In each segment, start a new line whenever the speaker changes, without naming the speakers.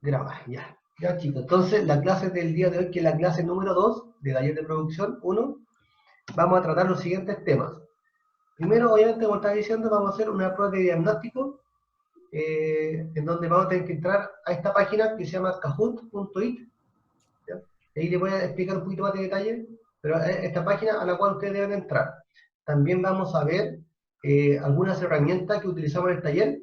Grabar, ya. Ya, chicos. Entonces, la clase del día de hoy, que es la clase número 2 de taller de producción uno, vamos a tratar los siguientes temas. Primero, obviamente, como estaba diciendo, vamos a hacer una prueba de diagnóstico en donde vamos a tener que entrar a esta página que se llama kahoot.it. Ahí les voy a explicar un poquito más de detalle, pero es esta página a la cual ustedes deben entrar. También vamos a ver algunas herramientas que utilizamos en el taller,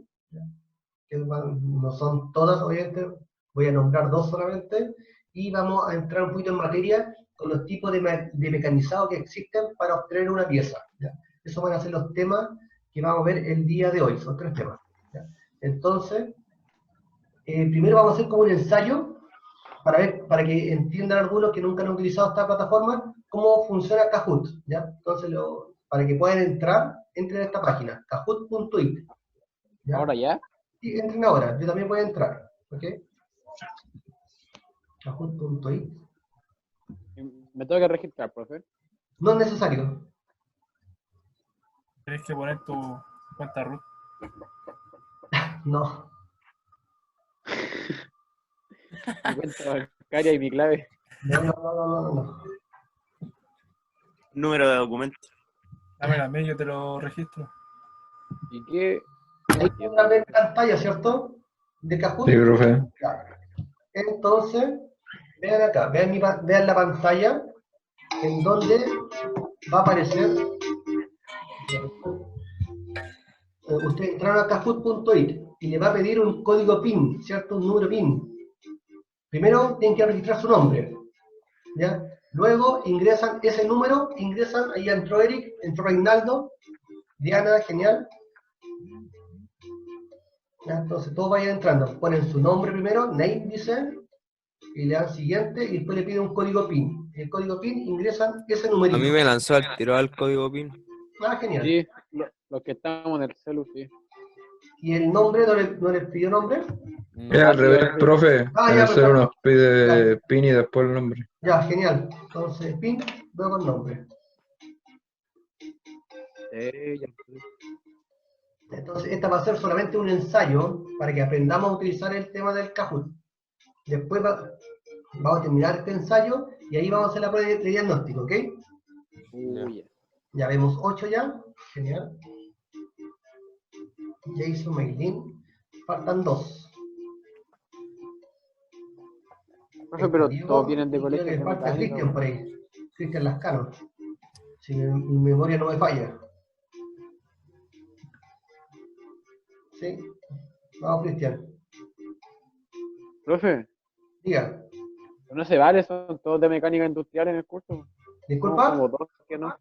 que no son todas, obviamente, voy a nombrar dos solamente, y vamos a entrar un poquito en materia con los tipos de mecanizado que existen para obtener una pieza. ¿Ya? Esos van a ser los temas que vamos a ver el día de hoy, son tres temas. ¿Ya? Entonces, primero vamos a hacer como un ensayo para que entiendan algunos que nunca han utilizado esta plataforma, cómo funciona Kahoot. ¿Ya? Entonces, para que puedan entrar, entren a esta página, kahoot.it. ¿Ya?
¿Ahora ya?
Y entren ahora, yo también voy a entrar. ¿Ok? Kahoot.it.
Me tengo que registrar, profe.
No es necesario.
Tienes que poner tu cuenta root.
No.
Mi cuenta bancaria y mi clave.
No.
Número de documento.
Dame la mail, yo te lo registro.
¿Y qué?
Ahí pueden ver pantalla, ¿cierto? De Kahoot.
Sí, profe.
Entonces, vean acá, vean la pantalla en donde va a aparecer. Ustedes entraron a kahoot.it y le va a pedir un código PIN, ¿cierto? Un número PIN. Primero tienen que registrar su nombre, ¿ya? Luego ingresan ese número, ahí entró Eric, entró Reinaldo, Diana, genial. ¿Ya? Entonces todos vayan entrando, ponen su nombre primero, name dicen, y le dan siguiente y después le piden un código PIN. El código PIN ingresan ese numerito.
A mí me lanzó al tiro al código PIN.
Ah, genial.
Sí, los que estamos en el celu, sí.
¿Y el nombre? ¿No le pidió nombre?
Es al revés, profe.
Ah,
En
ya,
el cero
perfecto.
nos pide PIN y después el nombre.
Ya, genial. Entonces, PIN, luego el nombre.
Ya.
Entonces, esta va a ser solamente un ensayo para que aprendamos a utilizar el tema del Kahoot. Después vamos a terminar este ensayo y ahí vamos a hacer la prueba de diagnóstico, ¿ok?
Ya.
Ya vemos 8 ya. Genial. Jason, Maylin. Faltan 2.
Profe, pero todos vienen de colegio de
Falta
mecánica.
Cristian por ahí. Cristian Lascano. Si mi memoria no me falla. ¿Sí? Vamos, Cristian.
Profe,
Diga.
no se vale, son todos de mecánica industrial en el curso.
Disculpa.
Como dos que no.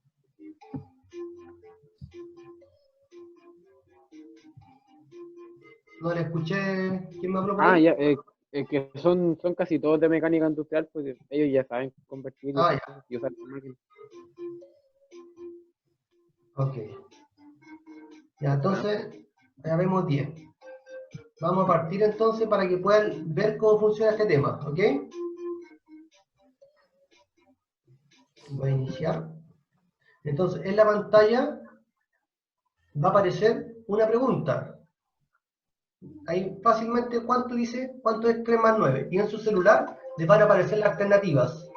No le escuché. ¿Quién me habló por
Ah,
ahí?
ya, que son casi todos de mecánica industrial, pues ellos ya saben convertir
Ah,
y usar las máquinas.
Ok. Ya, entonces, ya vemos 10. Vamos a partir entonces para que puedan ver cómo funciona este tema, ¿ok? Voy a iniciar. Entonces, en la pantalla va a aparecer una pregunta. Ahí fácilmente, ¿cuánto es 3 más 9? Y en su celular les van a aparecer las alternativas.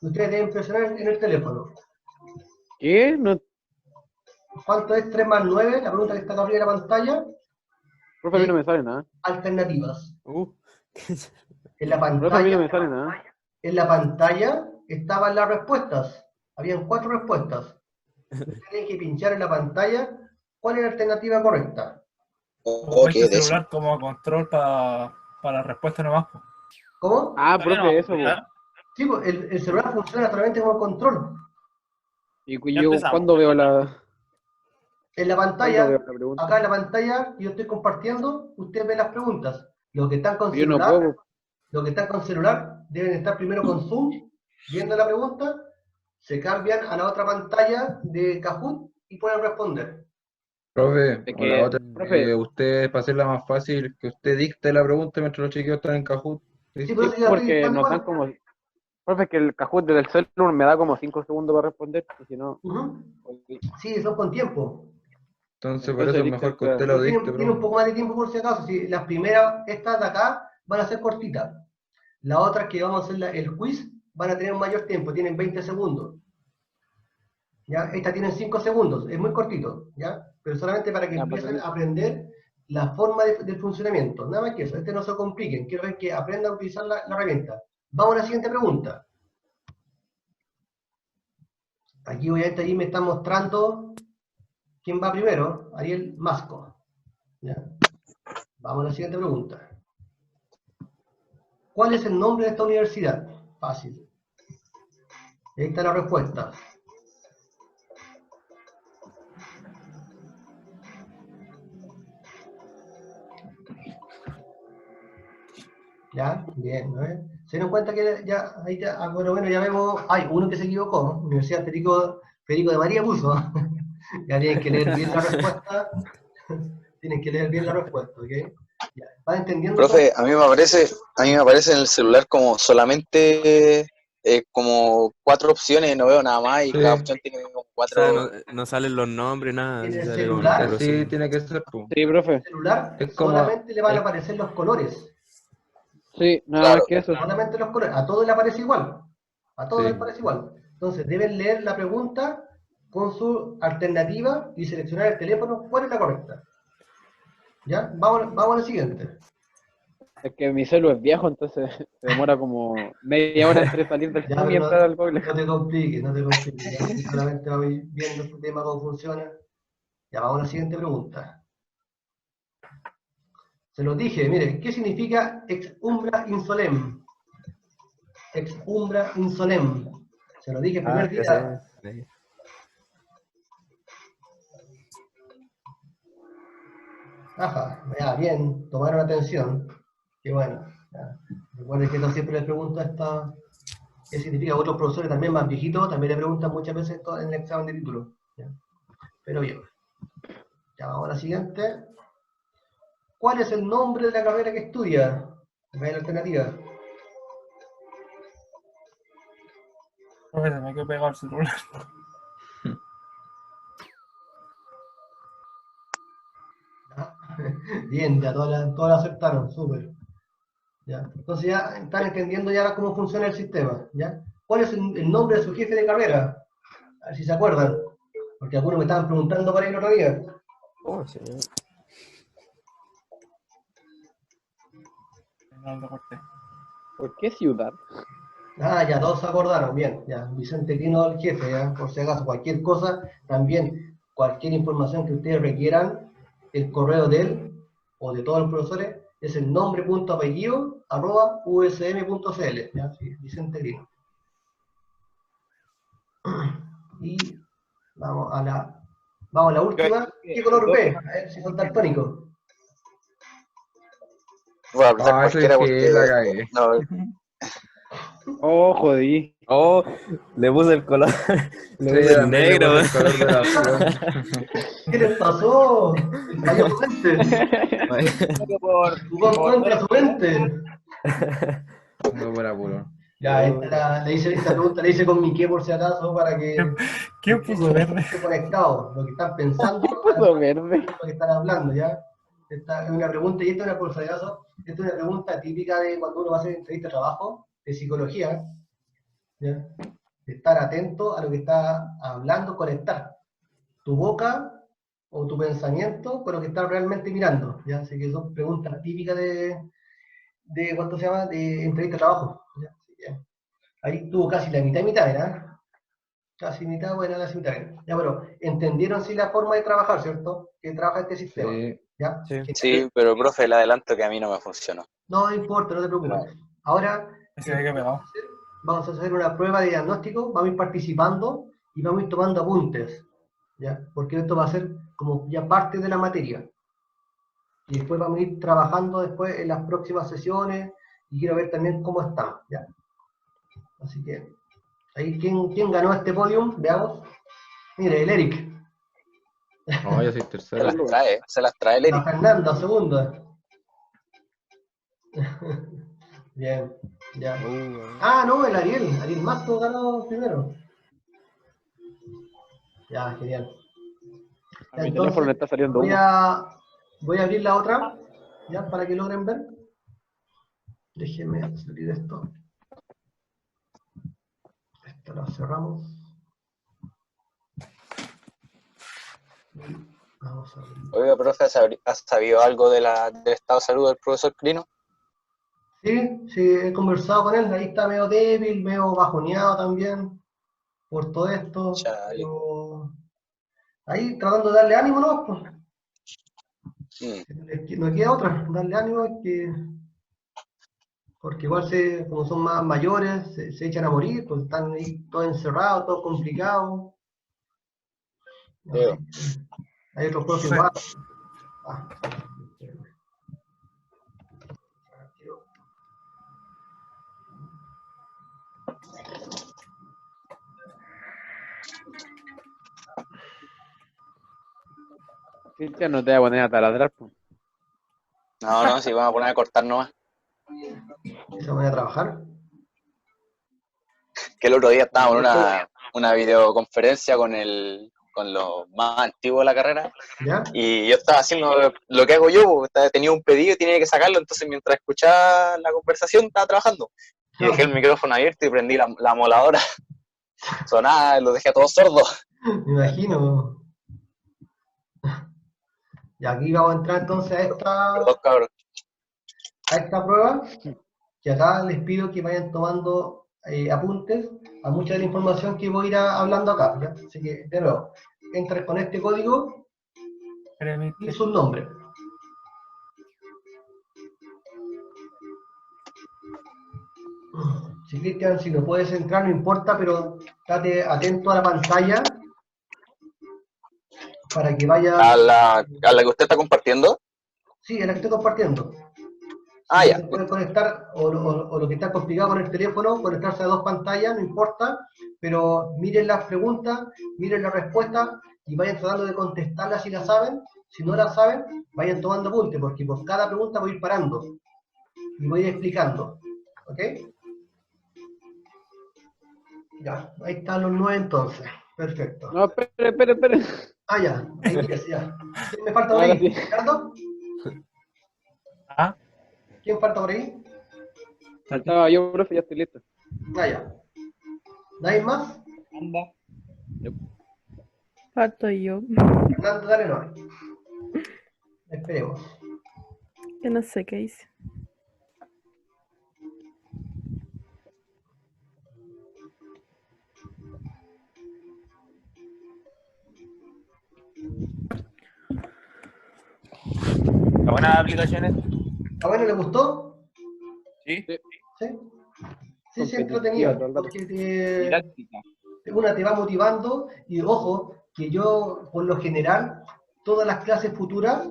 Ustedes deben presionar en el teléfono.
¿Qué? No,
¿Cuánto es 3 más 9? La pregunta que está acá arriba de la pantalla.
profe, a mí no me sale nada.
Alternativas. En la
Profe, a mí no
pantalla,
me sale nada.
en la pantalla estaban las respuestas. Habían 4 respuestas. Ustedes tienen que pinchar en la pantalla cuál es la alternativa correcta.
Ocupaste el celular como control para la respuesta nomás. Po.
¿Cómo?
Ah, profe, eso.
¿Ya?
Sí, pues, el celular funciona solamente como control.
Y
Ya
yo,
empezamos.
¿cuándo veo la...?
En la
¿Cuándo
pantalla,
veo la pregunta?
acá en la pantalla, yo estoy compartiendo, usted ve las preguntas. Los que están con
Yo no
celular,
puedo.
los que están con celular deben estar primero con Zoom, viendo la pregunta, se cambian a la otra pantalla de Kahoot y pueden responder.
Profe,
Es
o la
que,
otra,
profe,
usted, para hacerla más fácil, que usted dicte la pregunta mientras los chiquillos están en Kahoot.
Sí,
¿Sí?
por
sí,
eso ya estoy
porque
dictando
nos dan
igual.
como... Profe, es que el Kahoot del celular me da como 5 segundos para responder, y si no...
Ujú. Sí, son con tiempo.
Entonces, por eso es mejor que usted
Pero
lo dicte,
tiene un
profe.
poco más de tiempo por si acaso. Si las primeras, estas de acá, van a ser cortitas. Las otras que vamos a hacer el quiz van a tener un mayor tiempo, tienen 20 segundos. ¿Ya? Esta tienen 5 segundos, es muy cortito, ¿ya? Pero solamente para que
Ya,
empiecen
perfecto.
a aprender la forma de funcionamiento. Nada más que eso, no se compliquen, quiero ver que aprendan a utilizar la herramienta. Vamos a la siguiente pregunta. Aquí obviamente ahí me están mostrando quién va primero, Ariel Masco. ¿Ya? Vamos a la siguiente pregunta. ¿Cuál es el nombre de esta universidad? Fácil. Ahí está la respuesta. ¿Ya? Bien, ¿no? Se dieron cuenta que ya, ahí ya, por lo menos ya vemos, hay uno que se equivocó, Universidad Federico de María puso. Ya tienen que leer bien la respuesta. Tienen que leer bien la respuesta, ¿ok? Ya, ¿van entendiendo?
Profe, a mí me aparece en el celular como solamente como 4 opciones, no veo nada más y
Sí.
cada opción tiene como
O sea,
4.
no salen los nombres, nada.
En
Así
el
sale como
celular,
puro
Así
sí.
tiene que ser, po.
Sí, profe.
El celular
Es como-
solamente le van a
es-
aparecer los colores.
Sí, nada
Claro.
más que eso.
Solamente los colores. A todos les aparece igual. A todos
Sí.
les parece igual. Entonces deben leer la pregunta con su alternativa y seleccionar el teléfono cuál es la correcta. ¿Ya? Vamos a la siguiente.
Es que mi celu es viejo, entonces se demora como media hora entre salir del
Ya,
Zoom y
pero
entrar al Google.
no te compliques, no te compliques. Ya, aquí solamente vamos a ir viendo este tema, cómo funciona. Ya, vamos a la siguiente pregunta. Se los dije, mire, ¿qué significa ex umbra insolem? Ex umbra insolem. Se lo dije el primer
Ya
día.
sé.
Ajá, ya, bien, tomaron atención. Qué bueno. Ya. Recuerden que no siempre les pregunto esta, qué significa. Otros profesores también más viejitos también le preguntan muchas veces esto en el examen de título. ¿Ya? Pero bien. Ya, vamos a la siguiente. ¿Cuál es el nombre de la carrera que estudia? Ve la alternativa.
Profe, se me quedó pegado el celular.
¿Ya? Bien, ya todas la aceptaron, súper. ¿Ya? Entonces ya están entendiendo ya cómo funciona el sistema. ¿Ya? ¿Cuál es el nombre de su jefe de carrera? A ver si se acuerdan. Porque algunos me estaban preguntando por ahí el otro día.
Oh, sí.
No lo corté.
¿Por qué ciudad?
Ah, ya todos se acordaron, bien. Ya, Vicente Quino, el jefe, ya, por si acaso, cualquier cosa, también, cualquier información que ustedes requieran, el correo de él o de todos los profesores es el nombre.apellido@usm.cl. ¿Ya? Sí, Vicente Quino. Y vamos a la última. ¿Qué color ve? A ver si son daltónicos.
Voy a apretar
Ah, eso
cualquiera
es
porque
que la cagué.
no,
Oh, jodí.
Oh, le puse el color. Le
Sí,
puse el
también le
negro.
puse el color de la opción.
¿Qué les pasó? Les falló su mente. Jugó en contra su mente.
No por apuro.
Ya, esta pregunta la hice con mi qué por si acaso, para que
¿Quién puso verde?
esté conectado, lo que están pensando,
Puso verde.
lo que están hablando, ¿ya? Esta es una pregunta, y esta es una, por si acaso, esta es una pregunta típica de cuando uno va a hacer entrevista de trabajo, de psicología, ¿ya? De estar atento a lo que está hablando, conectar tu boca o tu pensamiento con lo que estás realmente mirando, ¿ya? Así que son preguntas típicas de ¿cuánto se llama? De entrevista de trabajo, ¿ya? Así que ahí tuvo casi la mitad y mitad, ¿verdad? Casi mitad, bueno, casi mitad. Ya, pero entendieron sí la forma de trabajar, ¿cierto? Que trabaja este sistema.
Sí.
¿Ya?
Sí.
sí, pero profe, le adelanto que a mí no me funcionó.
No importa, no te preocupes. Ahora
Se me quedó pegado.
vamos a hacer una prueba de diagnóstico, vamos a ir participando y vamos a ir tomando apuntes, ¿ya? Porque esto va a ser como ya parte de la materia. Y después vamos a ir trabajando después en las próximas sesiones y quiero ver también cómo están, ¿ya? Así que, ahí, ¿quién ganó este podium? Veamos. Mire, el Eric.
No, yo soy
Se
tercero.
las trae el
La
Eric.
Fernanda, segunda. Bien, ya. Ah, no, el Ariel Masto ganó primero. Ya, genial.
A mi
Entonces,
teléfono le está saliendo
voy
humo.
a abrir la otra, ya, para que logren ver. Déjeme salir esto. Esto lo cerramos. Vamos a abrir.
Oiga, profe, ¿has sabido algo del estado de salud del profesor Crino?
Sí, sí, he conversado con él. Ahí está medio débil, medio bajoneado también por todo esto.
Chale.
Pero ahí tratando de darle ánimo, ¿no? Pues,
Mm,
no queda otra, darle ánimo porque igual como son más mayores, se echan a morir, pues están ahí todos encerrados, todos complicados. Así
veo.
que hay otros profes
Sí.
igual. Ah,
Cristian, no te voy a poner a taladrar, pues.
No, sí, vamos a poner a cortar nomás.
¿se van a trabajar?
Que el otro día estábamos en una videoconferencia con los más antiguos de la carrera
¿Ya?
y yo estaba haciendo lo que hago yo, porque tenía un pedido y tenía que sacarlo, entonces mientras escuchaba la conversación estaba trabajando. Y dejé el micrófono abierto y prendí la moladora. Sonaba, lo dejé a todos sordos.
Me imagino. Y aquí vamos a entrar entonces
Perdón, cabrón.
a esta prueba, que acá les pido que vayan tomando apuntes a mucha de la información que voy a ir hablando acá. ¿Ya? Así que, de nuevo, entran con este código y su nombre. Si Cristian, si no puedes entrar, no importa, pero estate atento a la pantalla para que vaya.
A la que usted está compartiendo.
Sí, a la que estoy compartiendo. Si
Ah,
no
ya,
se puede
listo.
conectar, o lo que está complicado con el teléfono, conectarse a dos pantallas, no importa, pero miren las preguntas, miren las respuestas y vayan tratando de contestarlas si las saben. Si no las saben, vayan tomando apunte, porque por cada pregunta voy a ir parando y voy a ir explicando. ¿Ok? Ya, ahí están los 9 entonces. Perfecto.
No, espere.
Ah, ya, hay 10, ya. ¿Quién me falta por
Ahora
ahí?
sí.
¿Ricardo?
¿Ah?
¿Quién falta por ahí?
Faltaba yo, profe, ya estoy listo.
Ah, ya. ¿Nadie más?
Anda.
Falto yo,
Fernando, dale, no. Esperemos.
que no sé qué hice.
¿Está buena la aplicación esta?
¿A bueno le gustó?
Sí.
¿Sí? Sí, sí,
Competitiva
entretenida,
todo el rato.
porque
Didáctica.
una te va motivando y ojo, que yo por lo general, todas las clases futuras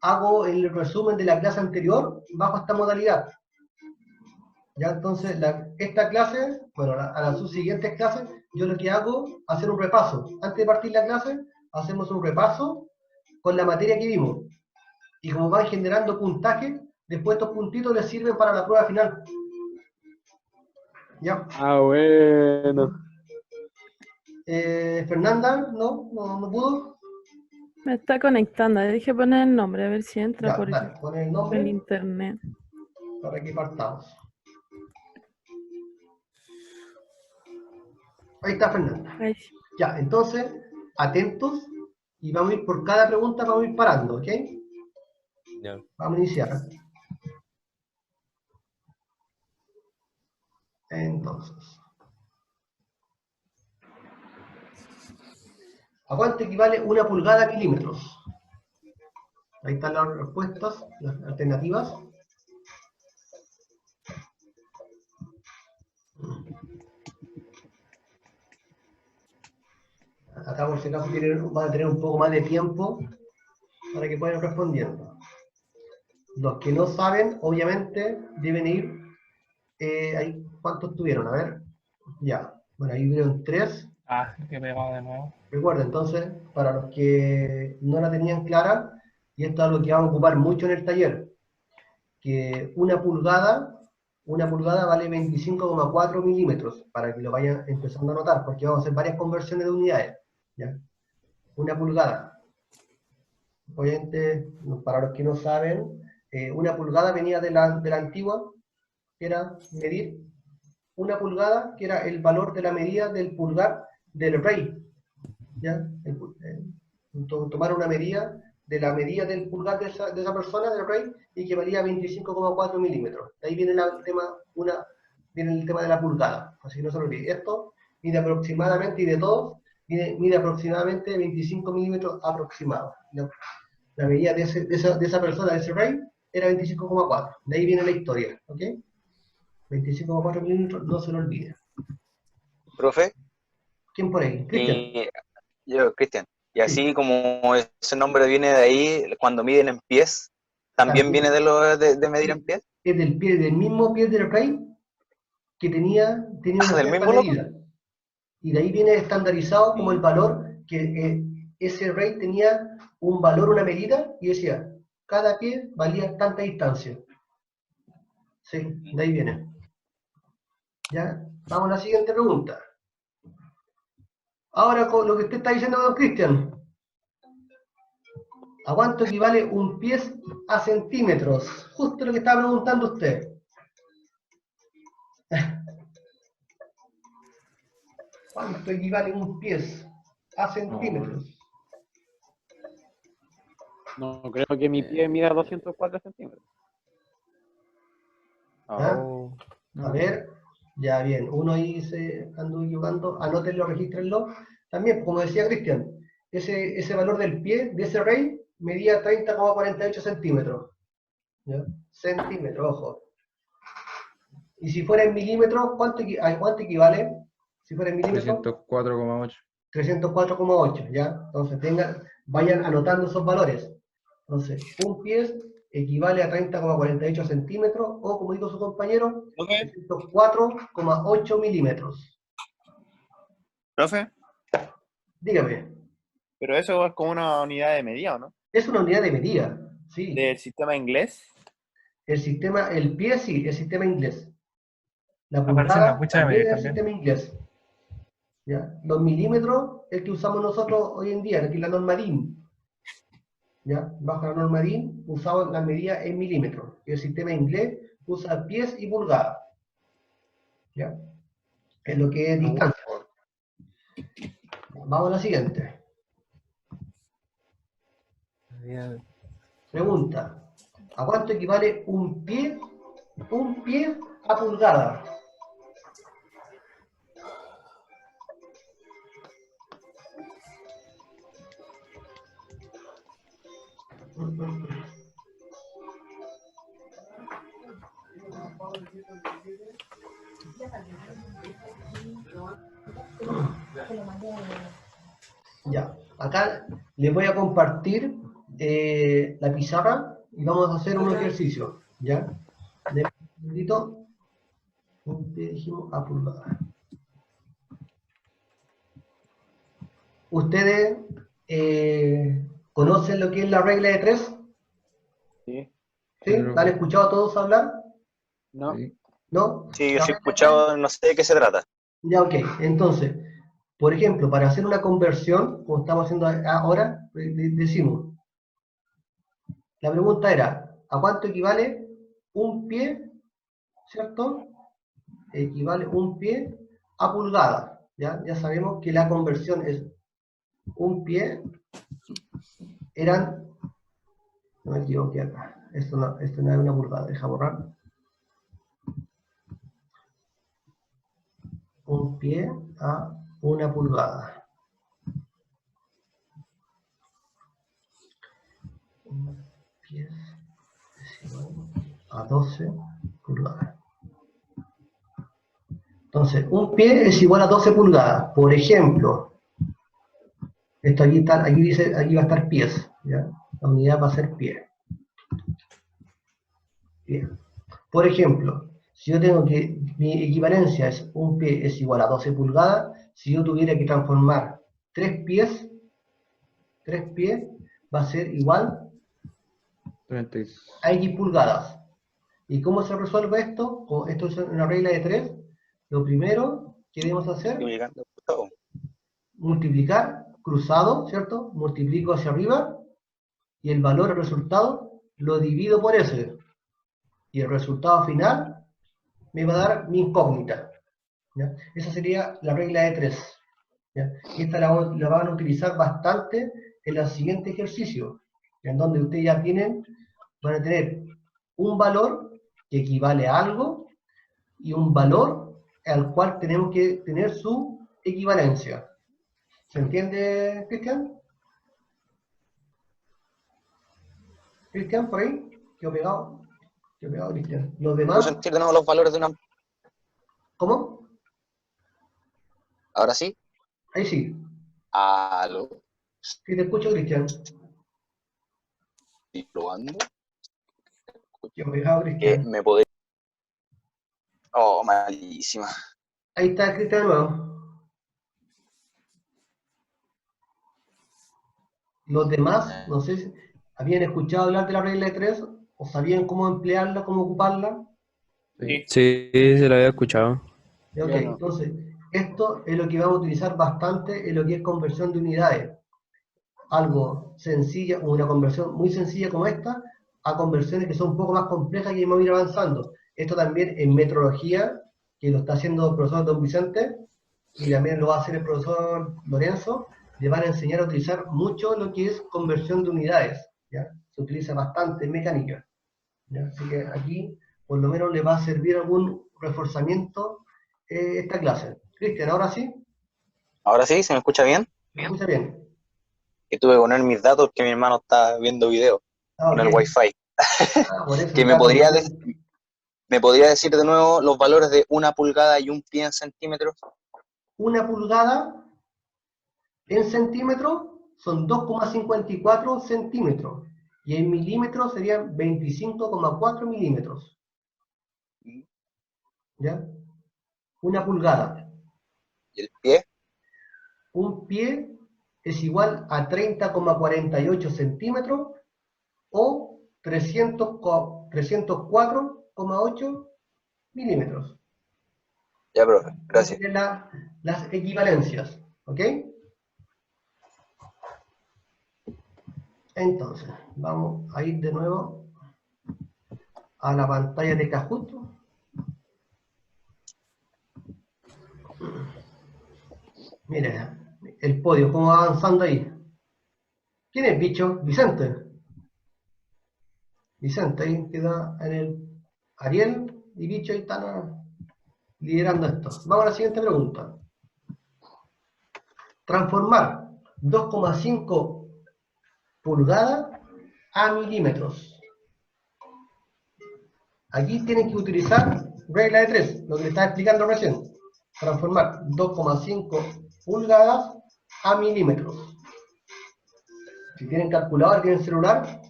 hago el resumen de la clase anterior bajo esta modalidad. Ya entonces, esta clase, bueno, a las subsiguientes clases, yo lo que hago es hacer un repaso. Antes de partir la clase, hacemos un repaso con la materia que vimos. Y como van generando puntaje, después estos puntitos les sirven para la prueba final. ¿Ya?
Ah, bueno.
Fernanda, no pudo.
Me está conectando, le dije poner el nombre, a ver si entra
Ya,
por
dale, pon el
el
nombre
internet.
para que partamos. Ahí está Fernanda.
Ahí sí.
Ya, entonces, atentos y vamos a ir por cada pregunta, vamos a ir parando, ¿ok?
Ya.
Vamos a iniciar. Entonces, ¿a cuánto equivale una pulgada a milímetros? Ahí están las respuestas, las alternativas. Acá por si acaso van a tener un poco más de tiempo para que puedan ir respondiendo. Los que no saben, obviamente, deben ir. Ahí, ¿cuántos tuvieron? A ver. Ya. Bueno, ahí hubieron 3.
Ah, que pegado de nuevo.
Recuerda, entonces, para los que no la tenían clara, y esto es algo que vamos a ocupar mucho en el taller, que una pulgada vale 25,4 milímetros, para que lo vayan empezando a notar, porque vamos a hacer varias conversiones de unidades. ¿Ya? Una pulgada. Obviamente, para los que no saben, una pulgada venía de la antigua, que era medir 1 pulgada, que era el valor de la medida del pulgar del rey. ¿Ya? Tomar una medida de la medida del pulgar de esa persona, del rey, y que valía 25,4 milímetros. De ahí viene viene el tema de la pulgada. Así que no se lo olvide. Esto mide aproximadamente, y de todos, mide aproximadamente 25 milímetros aproximados. La medida de esa persona, de ese rey, era 25,4. De ahí viene la historia. ¿Ok? 25,4 milímetros, no se lo olvide.
Profe,
¿Quién por ahí? Cristian.
yo, Cristian. Y así
Sí.
como ese nombre viene de ahí, cuando miden en pies, ¿también viene de medir en pies?
Es del mismo pie del rey que tenía una
¿Del
cierta
mismo loco?
medida. Y de ahí viene estandarizado como el valor que ese rey tenía un valor, una medida, y decía, cada pie valía tanta distancia. Sí, de ahí viene. ¿Ya? Vamos a la siguiente pregunta. Ahora, con lo que usted está diciendo, don Cristian, ¿a cuánto equivale un pie a centímetros? Justo lo que estaba preguntando usted. ¿Cuánto equivale un pie a centímetros?
No creo que mi pie mida 204 centímetros.
¿Ah?
Oh,
A ver, ya bien, uno ahí se anduvo equivocando, anótenlo, regístrenlo. También, como decía Cristian, ese valor del pie de ese rey medía 30,48 centímetros. ¿Ya? Centímetros, ojo. Y si fuera en milímetros, ¿a cuánto equivale? Si fuera en milímetros,
304,8.
304,8, ¿ya? Entonces, vayan anotando esos valores. Entonces, un pie equivale a 30,48 centímetros, o como dijo su compañero,
Profe,
304,8 milímetros.
profe,
Dígame,
pero eso es como una unidad de medida, ¿o no?
es una unidad de medida, sí.
Del sistema inglés.
El pie sí, el sistema inglés. La
Aparece en la
pulgada
pucha de
también
medir
es el
también.
sistema inglés. ¿Ya? Los milímetros, el que usamos nosotros hoy en día, aquí la norma DIN. ¿Ya? Bajo la norma DIN usamos la medida en milímetros. El sistema inglés usa pies y pulgadas. ¿Ya? Es lo que es distancia. Vamos a la siguiente. Pregunta. ¿A cuánto equivale un pie a pulgada? Ya, acá les voy a compartir la pizarra y vamos a hacer un ejercicio, ¿ya? Denme un segundito. Un pie, dijimos, a pulgada. ¿Ustedes conocen lo que es la regla de 3?
¿Sí?
¿Sí?
Pero-
¿La han escuchado todos hablar?
¿No?
Sí.
¿No?
Sí, yo
La
sí he
regla de
escuchado, no sé de qué se trata.
Ya, ok. Entonces, por ejemplo, para hacer una conversión, como estamos haciendo ahora, decimos, la pregunta era, ¿a cuánto equivale un pie, ¿cierto? Equivale un pie a pulgada. Ya sabemos que la conversión es un pie, no me equivoqué acá, esto no es una pulgada, deja borrar. Un pie a 1 pulgada. Un pie es igual a 12 pulgadas. Entonces, un pie es igual a 12 pulgadas. Por ejemplo, esto aquí dice, aquí va a estar pies, ¿ya? La unidad va a ser pie. Bien. Por ejemplo, si yo tengo que, mi equivalencia es un pie es igual a 12 pulgadas, si yo tuviera que transformar 3 pies va a ser igual
36.
a X pulgadas. ¿Y cómo se resuelve esto? Esto es una regla de 3. Lo primero que debemos hacer,
Estoy llegando, Gustavo.
multiplicar, cruzado, ¿cierto? Multiplico hacia arriba, y el valor, el resultado, lo divido por ese. Y el resultado final me va a dar mi incógnita. ¿Ya? Esa sería la regla de 3. ¿Ya? Y esta la van a utilizar bastante en el siguiente ejercicio, en donde ustedes ya van a tener un valor que equivale a algo y un valor al cual tenemos que tener su equivalencia. ¿Se entiende, Cristian? ¿Cristian, por ahí? Quedó pegado, Cristian. Los
¿Puedo
demás,
sentir de nuevo los valores de una...
¿cómo?
Ahora sí?
Ahí sí.
Aló,
Sí, te escucho, Cristian.
estoy probando.
Quedó pegado,
Que
Cristian.
me podría... Oh, malísima.
Ahí está, Cristian, de nuevo. Los demás, no sé si habían escuchado hablar de la regla de 3 o sabían cómo emplearla, cómo ocuparla.
Sí.
Sí, se lo había escuchado.
Ya, ok,
Yo no.
entonces, esto es lo que vamos a utilizar bastante en lo que es conversión de unidades. Algo sencilla, una conversión muy sencilla como esta, a conversiones que son un poco más complejas y vamos a ir avanzando. Esto también en metrología, que lo está haciendo el profesor Don Vicente, y también lo va a hacer el profesor Lorenzo, le van a enseñar a utilizar mucho lo que es conversión de unidades. ¿Ya? Se utiliza bastante en mecánica. ¿Ya? Así que aquí, por lo menos, le va a servir algún reforzamiento esta clase. Cristian, ahora sí,
Ahora sí, ¿se me escucha bien?
¿me escucha bien?
Que tuve que poner mis datos que mi hermano está viendo video
Ah,
con
ok.
el Wi-Fi.
Por eso
Que
el dato no es...
me podría decir de nuevo los valores de 1 pulgada y 1 pie en centímetros.
1 pulgada en centímetros son 2,54 centímetros. Y en milímetros serían 25,4 milímetros. ¿Ya? 1 pulgada.
Y el pie,
Un pie es igual a 30,48 centímetros o 304,8 milímetros.
ya, profe,
Esas
gracias.
serían las equivalencias. ¿Ok? Entonces, vamos a ir de nuevo a la pantalla de Kahoot. Mire, el podio, cómo va avanzando ahí. ¿Quién es bicho? Vicente. Vicente, ahí queda en el Ariel y bicho ahí están liderando esto. Vamos a la siguiente pregunta. Transformar 2,5 pulgadas a milímetros. Aquí tienen que utilizar regla de 3, lo que les estaba explicando recién. Transformar 2,5 pulgadas a milímetros. Si tienen calculador, tienen celular.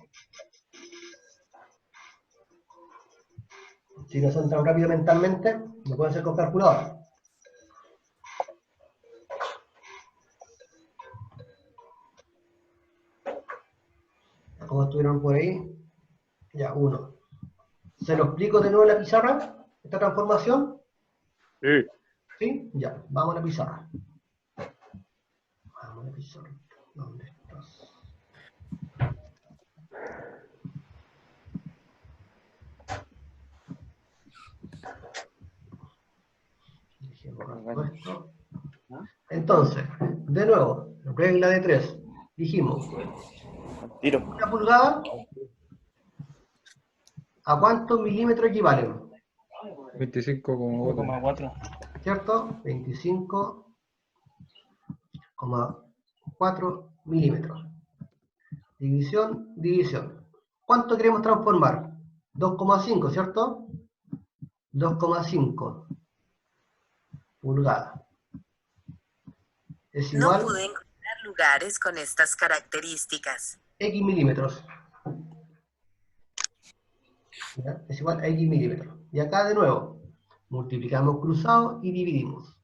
Si no son tan rápidos mentalmente, lo pueden hacer con calculador. ¿Cómo estuvieron por ahí? Ya, 1. ¿Se lo explico de nuevo en la pizarra? ¿Esta transformación?
Sí.
¿Sí? Ya, vamos a la pizarra. Vamos a la pizarra. ¿Dónde estás? Dejé borrar todo esto. Entonces, de nuevo, regla de 3. Dijimos,
Tiro.
1 pulgada, ¿a cuántos milímetros equivalen?
25,4.
5,4.
¿Cierto? 25,4 milímetros. División, división. ¿Cuánto queremos transformar? 2,5, ¿cierto? 2,5 pulgadas. Es
No
igual
pude encontrar lugares con estas características.
X milímetros. ¿Ya? Es igual a X milímetros. Y acá de nuevo, multiplicamos cruzado y dividimos.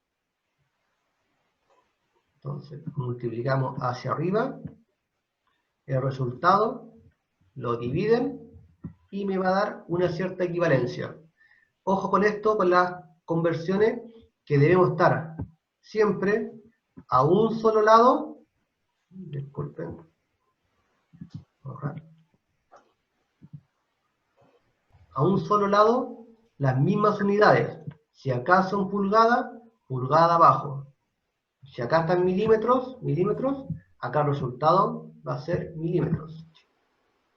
Entonces, multiplicamos hacia arriba. El resultado lo dividen y me va a dar una cierta equivalencia. Ojo con esto, con las conversiones, que debemos estar siempre a un solo lado. Disculpen. A un solo lado las mismas unidades. Si acá son pulgadas, pulgada abajo. Si acá están milímetros, acá el resultado va a ser milímetros.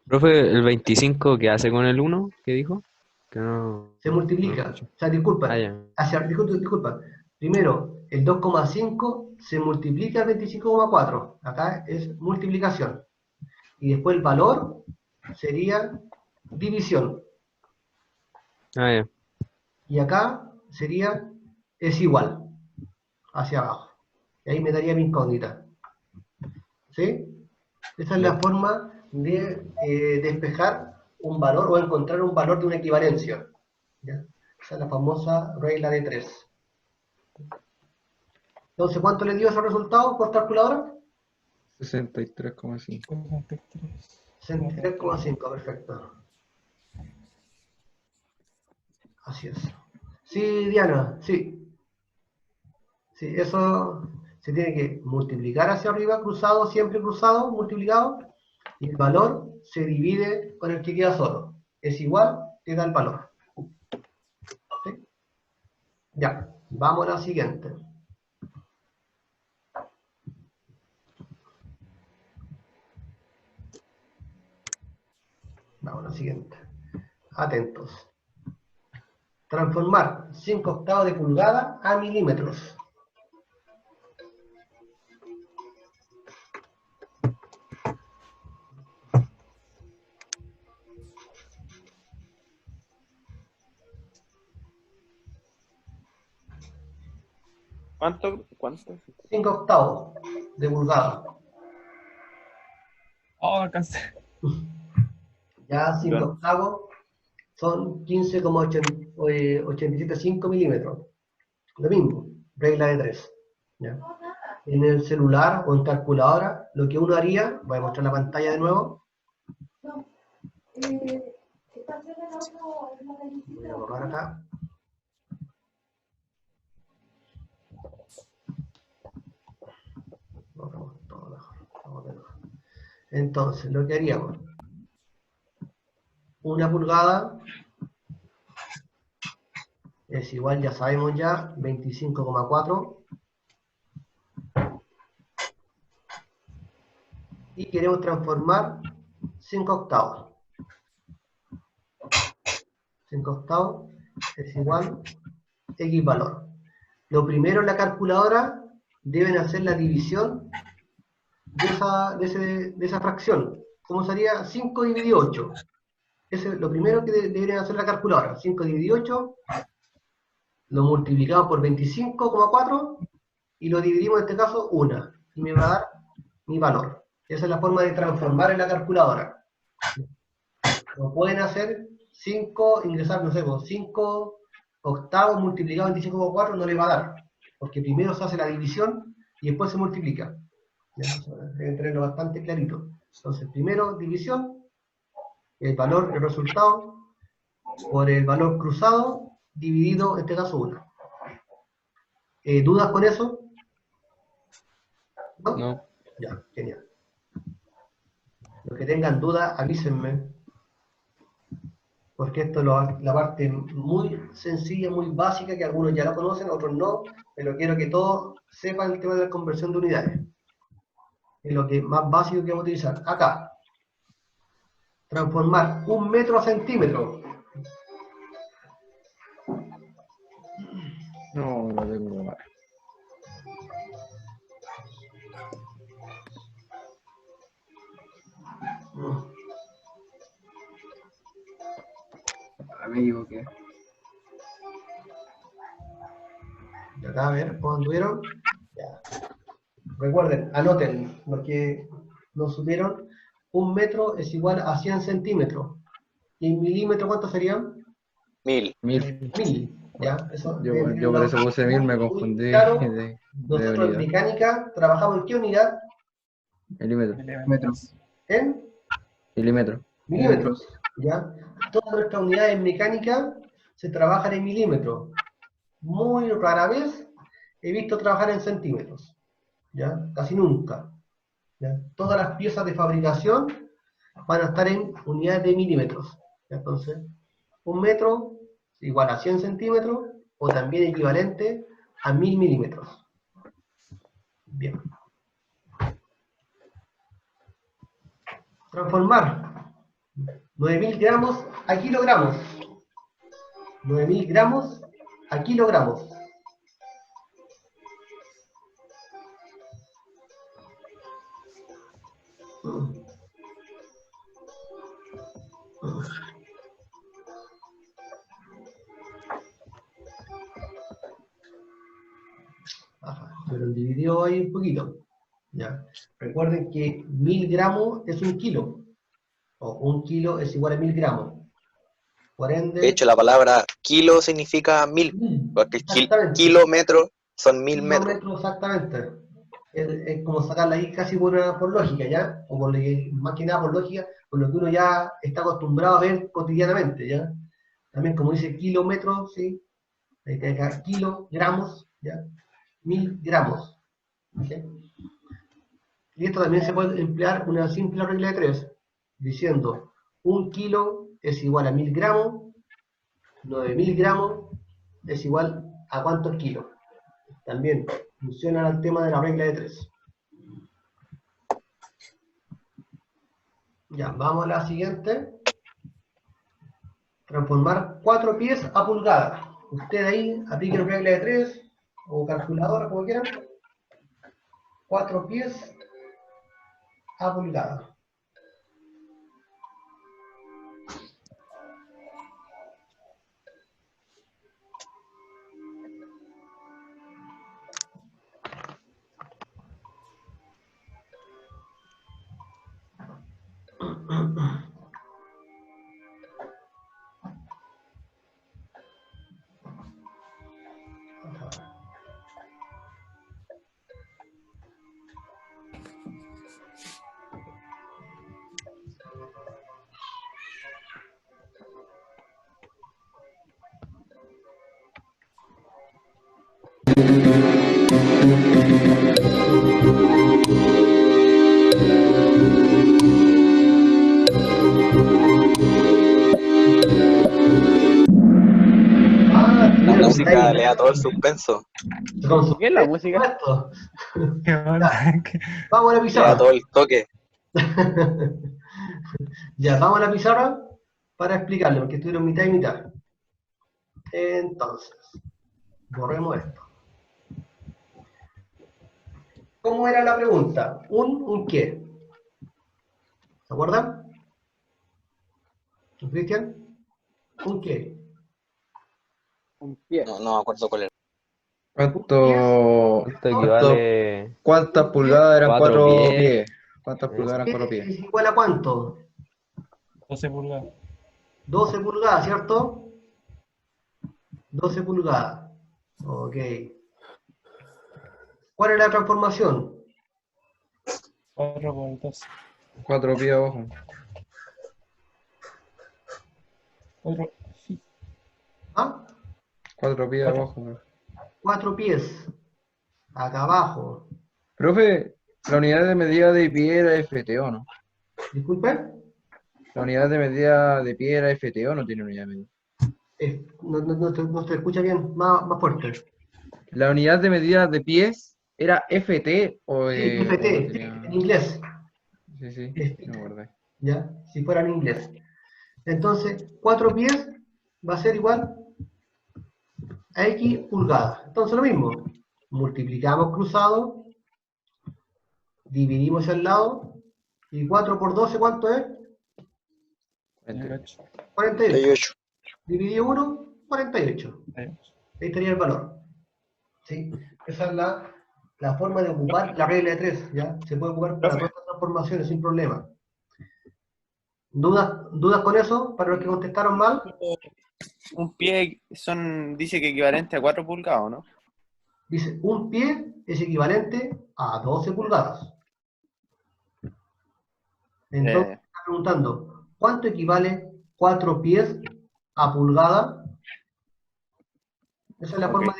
Profe, ¿el 25 qué hace con el 1 que dijo? Que no...
Se multiplica.
escucho.
O sea, disculpa.
Ah, ya.
Disculpa. Primero, el 2,5 se multiplica el 25,4. Acá es multiplicación. Y después el valor sería división.
Ah, ya.
Y acá sería es igual. Hacia abajo. Y ahí me daría mi incógnita. ¿Sí? Esa es la forma de despejar un valor o encontrar un valor de una equivalencia. ¿Ya? Esa es la famosa regla de 3. Entonces, ¿cuánto le dio ese resultado por calculadora?
63,5.
63,5, perfecto. Así es. Sí, Diana, sí. Sí, eso se tiene que multiplicar hacia arriba, cruzado, siempre cruzado, multiplicado, y el valor se divide con el que queda solo. Es igual, te da el valor. ¿Sí? Ya, vamos a la siguiente. Vamos a la siguiente. Atentos. Transformar 5/8 de pulgada a milímetros.
¿Cuánto?
5/8 de pulgada.
Oh, alcancé.
Ya 5/8 son 15,875 milímetros. Lo mismo, regla de 3. ¿Ya? En el celular o en calculadora, lo que uno haría, voy a mostrar la pantalla de nuevo. Voy a borrar acá. Borramos todo mejor. Vamos de nuevo. Entonces, lo que haríamos, una pulgada es igual, ya sabemos ya, 25,4. Y queremos transformar 5/8. 5/8 es igual X valor. Lo primero en la calculadora deben hacer la división de esa fracción. ¿Cómo sería? 5 dividido 8. Eso es lo primero que deberían hacer la calculadora. 5 dividido 8, lo multiplicamos por 25,4 y lo dividimos en este caso 1. Y me va a dar mi valor. Esa es la forma de transformar en la calculadora. Lo pueden hacer 5, ingresar, no sé, 5/8 multiplicado en 25,4 no le va a dar. Porque primero se hace la división y después se multiplica. ¿Ya? Deben tenerlo bastante clarito. Entonces, primero división, el valor, el resultado, por el valor cruzado, dividido, en este caso, 1. ¿Dudas con eso? ¿No?
No.
Ya, genial. Los que tengan dudas, avísenme. Porque esto es la parte muy sencilla, muy básica, que algunos ya la conocen, otros no, pero quiero que todos sepan el tema de la conversión de unidades. Es lo que más básico que vamos a utilizar. Acá, transformar 1 metro a centímetro.
No, no tengo más.
Me equivoqué.
Y acá, a ver, ¿cómo anduvieron? Ya. Recuerden, anoten los que no supieron. 1 metro es igual a 100 centímetros. ¿Y en milímetros cuánto serían?
1000.
1000.
1000. ¿Ya? Eso,
Yo por eso puse 1000, me confundí
claro.
de
Nosotros en
unidad.
mecánica trabajamos en qué unidad?
Milímetros.
Metros.
En
Milímetros.
milímetros. ¿Ya? Todas nuestras unidades en mecánica se trabajan en milímetros. Muy rara vez he visto trabajar en centímetros. ¿Ya? Casi nunca. ¿Ya? Todas las piezas de fabricación van a estar en unidades de milímetros. ¿Ya? Entonces, 1 metro igual a 100 centímetros o también equivalente a 1000 milímetros. Bien. Transformar 9000 gramos a kilogramos. 9000 gramos a kilogramos. Ajá, me lo dividió ahí un poquito. ¿Ya? Recuerden que 1000 gramos es un kilo. O un kilo es igual a 1000 gramos. Por ende...
De hecho, la palabra kilo significa 1000, porque
exactamente.
kilómetro son 1000 metros.
Kilómetros, exactamente. Es como sacarla ahí casi por lógica, ¿ya? O por más que nada por lógica, por lo que uno ya está acostumbrado a ver cotidianamente, ¿ya? También como dice kilómetro, ¿sí? Hay que dejar kilogramos, ¿ya? 1000 gramos. ¿Ok? Y esto también se puede emplear una simple regla de 3, diciendo un kilo es igual a 1000 gramos, 9000 gramos es igual a cuántos kilos. También funciona el tema de la regla de 3. Ya, vamos a la siguiente. Transformar 4 pies a pulgadas. Usted ahí aplique la regla de 3 o calculadora, como quieran. 4 pies a pulgadas.
La música le da todo el suspenso.
¿Qué es la música?
Vamos a la
Le da
pizarra.
todo el toque.
Ya, vamos a la pizarra para explicarle, porque estuvieron mitad y mitad. Entonces, borremos esto. ¿Cómo era la pregunta? ¿Un qué? ¿Se acuerdan? ¿Cristian? ¿Un qué?
Un pie.
No me acuerdo cuál era.
Esto equivale
¿Cuántas
¿Un
pulgadas eran
4
4
pies?
pies? ¿Cuántas pulgadas eran
¿Qué
4 pies?
es igual a cuánto?
12 pulgadas.
12 pulgadas, ¿cierto? 12 pulgadas. Ok. ¿Cuál es la transformación?
4 por 12.
4 pies abajo.
4.
¿Ah?
4 pies
Cuatro.
abajo.
4 pies. Acá abajo.
Profe, la unidad de medida de pie era FT o no?
Disculpe.
La unidad de medida de pie era FT o no tiene unidad de medida.
No se escucha bien. Más fuerte.
La unidad de medida de pies era FT o,
Sí,
o no
FT,
tenía.
en inglés.
Sí, sí,
Es-
no me acordé.
¿Ya? Si fuera en inglés. Entonces, 4 pies va a ser igual a X pulgadas. Entonces lo mismo. Multiplicamos cruzado, dividimos al lado, y 4 por 12, ¿cuánto es?
28.
48.
38.
Dividido 1, 48. Ahí estaría el valor. ¿Sí? Esa es la forma de ocupar la regla de 3. ¿Ya? Se puede ocupar para todas las transformaciones sin problema. ¿Dudas con eso? Para los que contestaron mal.
Un pie dice que equivalente a 4 pulgadas, ¿no?
Dice, un pie es equivalente a 12 pulgadas. Entonces, está preguntando, ¿cuánto equivale 4 pies a pulgada? Esa es la forma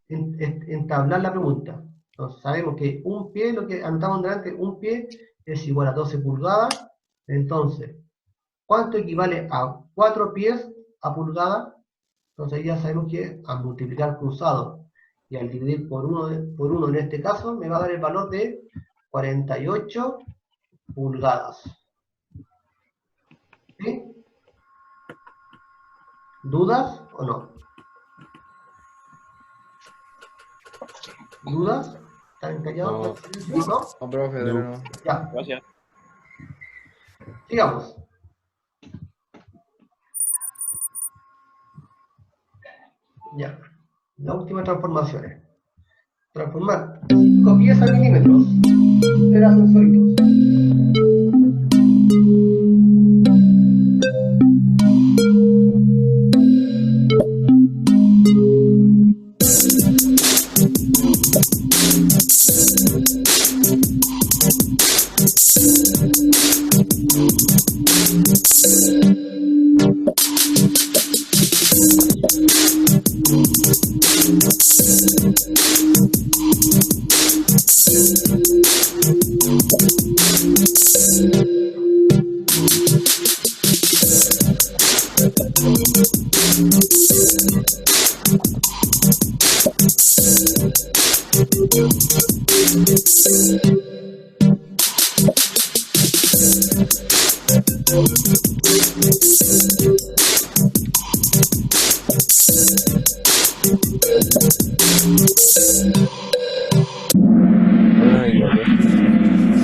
de entablar la pregunta. Entonces, sabemos que un pie, lo que anotamos delante, un pie es igual a 12 pulgadas. Entonces, ¿cuánto equivale a 4 pies a pulgada? Entonces ya sabemos que al multiplicar cruzado y al dividir por 1 en este caso, me va a dar el valor de 48 pulgadas. ¿Sí? ¿Dudas o no? ¿Dudas? ¿Están callados? ¿No?
No, profe,
No.
no.
Ya,
Gracias.
sigamos. Ya, las últimas transformaciones. Transformar 5 pies a milímetros. Era sensoritos.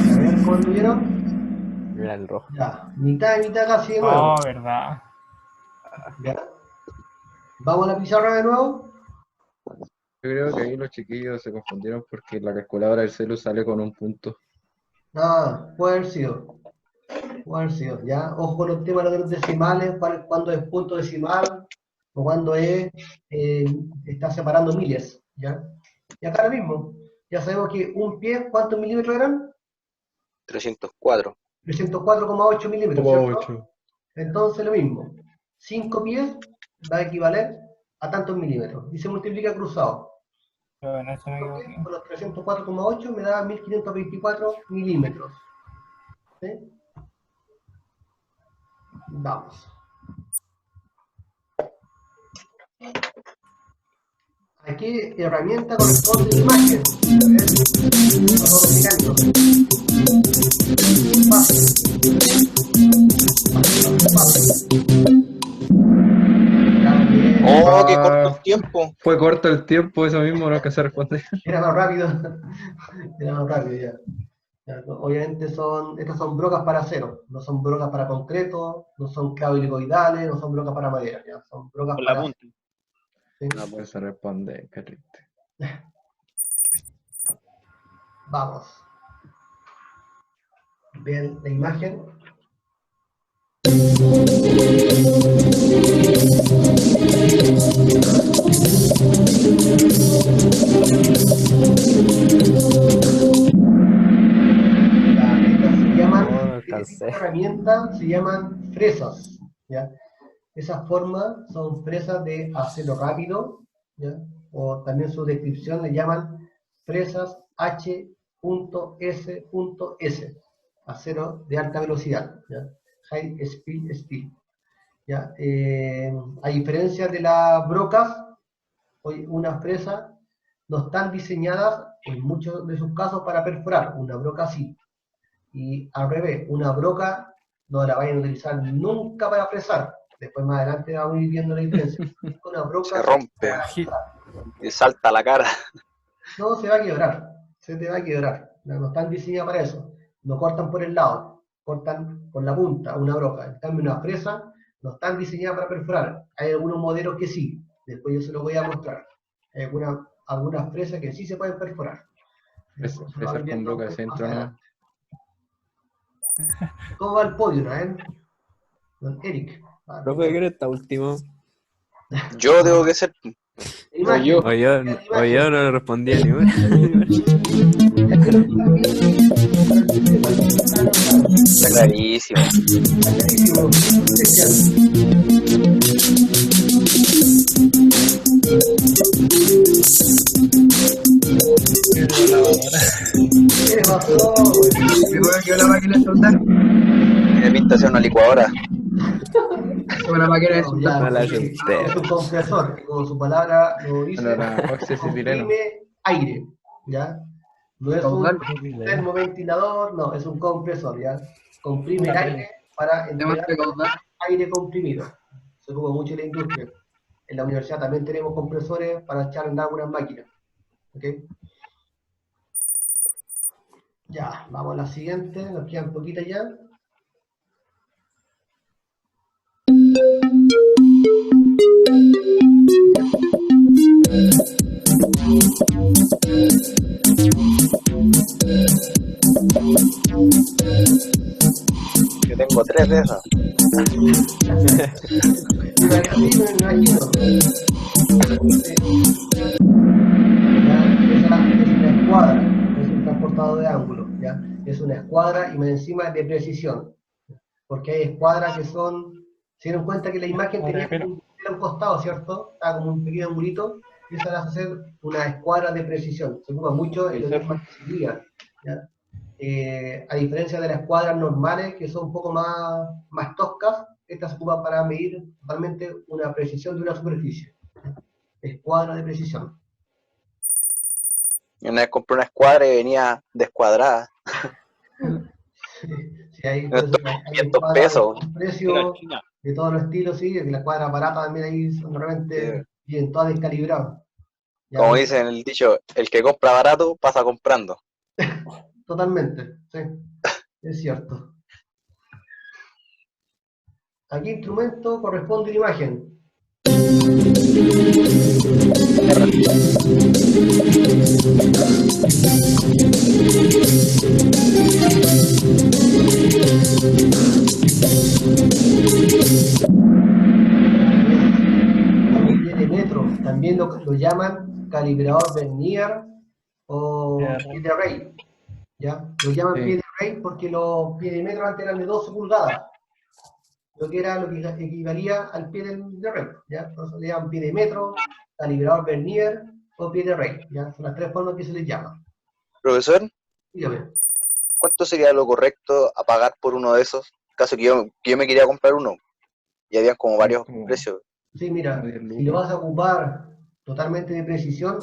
A ver, ¿cómo tuvieron?
Era el rojo.
Ya, mitad y mitad casi de nuevo.
Oh, verdad.
Ya. ¿Vamos a la pizarra de nuevo?
Yo creo que ahí los chiquillos se confundieron porque la calculadora del celu sale con un punto.
Ah, puede haber sido. Puede haber sido, ya. Ojo con los temas de los decimales, cuando es punto decimal o cuando es, está separando miles, ¿ya? Y acá lo mismo. Ya sabemos que un pie, ¿cuántos milímetros eran?
304.
304,8 milímetros, ¿cierto? Entonces lo mismo. 5 pies va a equivaler a tantos milímetros. Y se multiplica cruzado.
Pero en esto me equivoqué.
Por los 304,8 me da 1524 milímetros. ¿Sí? Vamos. ¿A qué herramienta corresponde la imagen? A ver, motor mecánico. Fácil. Ya, bien.
Oh, qué corto el tiempo.
Fue corto el tiempo, eso mismo, no alcancé a responder.
Era más rápido. Era más rápido ya. Ya, obviamente estas son brocas para acero, no son brocas para concreto, no son clavos helicoidales, no son brocas para madera, ya, son brocas
Por la
para
punta.
¿sí?
No puede se responde, qué triste.
Vamos. Bien, la imagen. Esta herramienta se llaman fresas, ¿ya? Esas formas son fresas de acero rápido, ¿ya? O también su descripción le llaman fresas H.S.S, acero de alta velocidad, ¿ya? High Speed Steel, ¿ya? A diferencia de las brocas, hoy unas fresas no están diseñadas en muchos de sus casos para perforar, una broca sí. Y al revés, una broca no la vayan a utilizar nunca para fresar. Después más adelante vamos a ir viendo la diferencia. Una broca
Se rompe. Y salta a la cara.
no se va a quebrar, se te va a quebrar. No están diseñadas para eso. No cortan por el lado, cortan por la punta, una broca. En cambio, una fresa no están diseñadas para perforar. Hay algunos modelos que sí, después yo se los voy a mostrar. Hay algunas fresas que sí se pueden perforar.
Fresar con bloque de centro, ¿no?
¿Cómo va el podio, no? Don Eric.
Profe, ¿qué era esta última?
Yo tengo que ser.
Imagen.
yo.
O yo no le respondía ni una.
Está clarísimo.
¿Qué pasó?
¿Me puedo quedar la máquina de soldar?
Tiene pinta de ser una licuadora.
Una máquina de
No, ya,
No la
sí,
asusté.
es un compresor, que como su palabra lo dice,
Oxiocetileno.
comprime aire, ¿ya? No es un termoventilador, no, es un compresor, ¿ya? Comprime el aire para entregar aire comprimido. Se ocupa mucho en la industria. En la universidad también tenemos compresores para echar en algunas máquinas. ¿Ok? Ya, vamos a la siguiente, nos quedan poquitas ya.
Yo tengo 3 de esas.
Me imagino. Esa es una escuadra, no es un transportador de ángulo, ¿ya? Es una escuadra y más encima de precisión. Porque hay escuadras que son, se dieron cuenta que la imagen tenía como un costado, ¿cierto? Estaba como un pequeño angulito, y esa las hacer una escuadra de precisión. Se ocupa mucho en los temas de seguridad, ¿ya? A diferencia de las escuadras normales, que son un poco más toscas, estas se ocupan para medir totalmente una precisión de una superficie. Escuadra de precisión.
Y una vez compré una escuadra y venía descuadrada.
Sí, hay,
Estos
hay
500
escuadras
pesos.
con precio de todos los estilos, sí, que las cuadras baratas también ahí son realmente bien, todas descalibradas. Ya,
Como dicen el dicho, el que compra barato pasa comprando.
totalmente, sí, es cierto. ¿A qué instrumento corresponde la imagen? Pie de metro, también lo llaman calibrador Vernier o pie de rey, ¿ya? Lo llaman pie de rey porque los pies de metro antes eran de 12 pulgadas, lo que equivalía al pie de rey, ¿ya? Entonces le llaman pie de metro, calibrador Vernier o pie de rey, ¿ya? Son las tres formas que se les llama.
Profesor,
Dígame.
¿cuánto sería lo correcto a pagar por uno de esos? Caso que yo me quería comprar uno y había como varios precios.
Sí, mira, si lo vas a ocupar totalmente de precisión,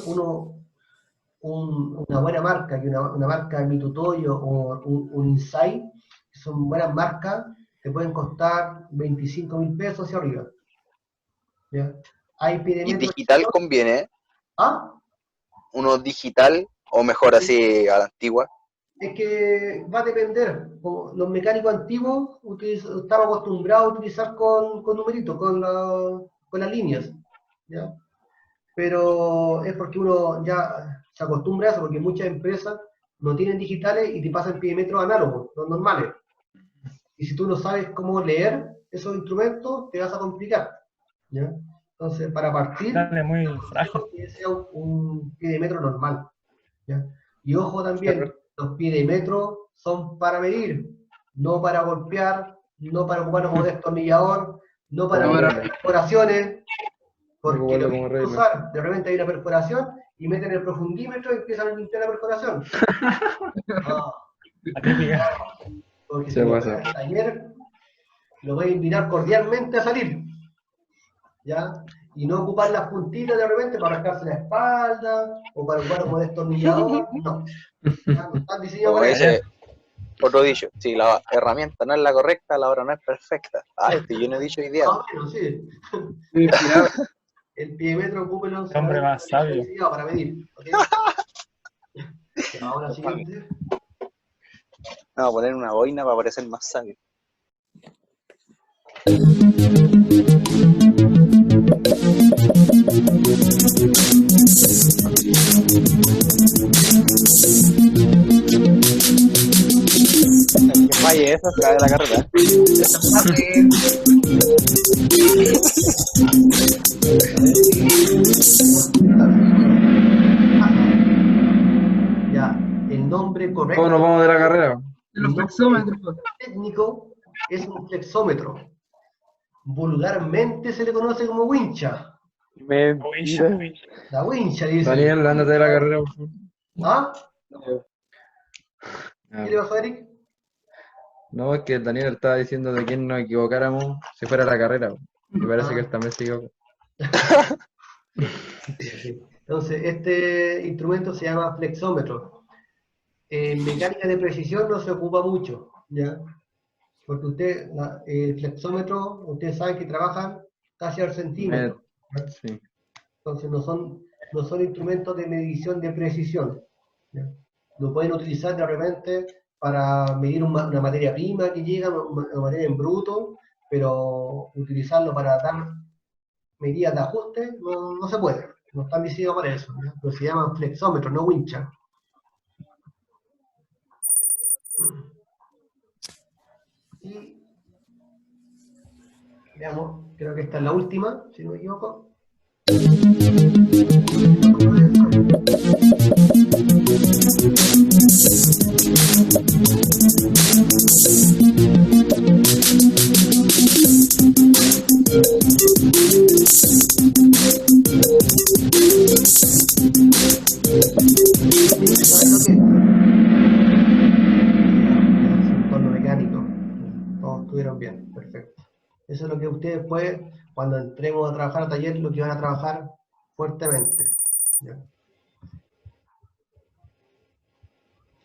una buena marca, que una marca Mitutoyo o un Insight, que son buenas marcas, te pueden costar 25.000 pesos hacia arriba. ¿Ya? Hay
¿Y
pidemetros
digital
chicos.
conviene?
¿Ah?
¿Uno digital o mejor así a la antigua?
Es que va a depender. Como los mecánicos antiguos estaban acostumbrados a utilizar con numeritos, con las líneas. ¿Ya? Pero es porque uno ya se acostumbra a eso, porque muchas empresas no tienen digitales y te pasan pidimetros análogos, los normales. Y si tú no sabes cómo leer esos instrumentos, te vas a complicar, ¿ya? Entonces, para partir,
muy frágil.
que sea un piedimetro normal, ¿ya? Y ojo también, los piedimetros son para medir, no para golpear, no para ocuparlo como destornillador, no para medir perforaciones, porque lo que usar, de repente hay una perforación y meten el profundímetro y empiezan a limpiar la perforación. Porque si lo pegan al taller, lo voy a invitar cordialmente a salir, ¿ya? Y no ocupar las puntitas de repente para rascarse la espalda o para ocupar como destornillador, no. ¿Ya? No están diseñados
Como
para
dice
eso.
otro dicho, si la herramienta no es la correcta, la obra no es perfecta. Ah, yo no he dicho hoy día.
Ah, bueno, sí. El piedímetro ocúpelo
Hombre más sabio.
diseñado para medir. ¿Okay? Ahora siguiente.
Vamos a poner una boina para parecer más sabio. El que falle eso se cae de la carrera.
Ya, el nombre correcto.
¿Cómo nos vamos de la carrera?
Los flexómetros.
Técnico es un flexómetro. Vulgarmente se le conoce como wincha.
Mentira.
La wincha, dice.
Daniel, ándate de la carrera, por favor.
¿Ah? ¿Qué le pasó a Eric?
No, es que el Daniel estaba diciendo de quién nos equivocáramos si fuera la carrera. Y parece que él también siguió.
Sí. Entonces, este instrumento se llama flexómetro. En mecánica de precisión no se ocupa mucho, ¿ya? Porque el flexómetro, ustedes saben que trabajan casi al centímetro, ¿ya?
Sí.
Entonces no son instrumentos de medición de precisión, ¿ya? Lo pueden utilizar de repente para medir una materia prima que llega, una materia en bruto, pero utilizarlo para dar medidas de ajuste no se puede, no están diseñados para eso, ¿ya? Pero se llaman flexómetros, no winchas. Y veamos, creo que esta es la última, si no me equivoco. Es un torno mecánico. Todos estuvieron bien, perfecto. Eso es lo que ustedes pueden, cuando entremos a trabajar al taller, lo que van a trabajar fuertemente, ¿ya?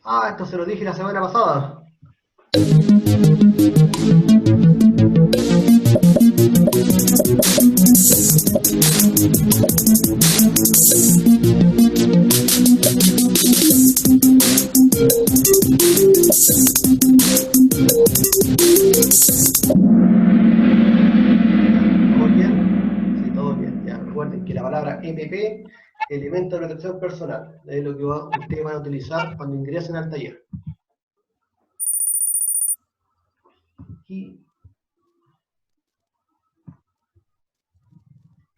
Ah, esto se lo dije la semana pasada. ¿Todo bien? Sí, todo bien. Ya, recuerden que la palabra EPP, elemento de protección personal, es lo que ustedes van a utilizar cuando ingresen al taller. ¿Qué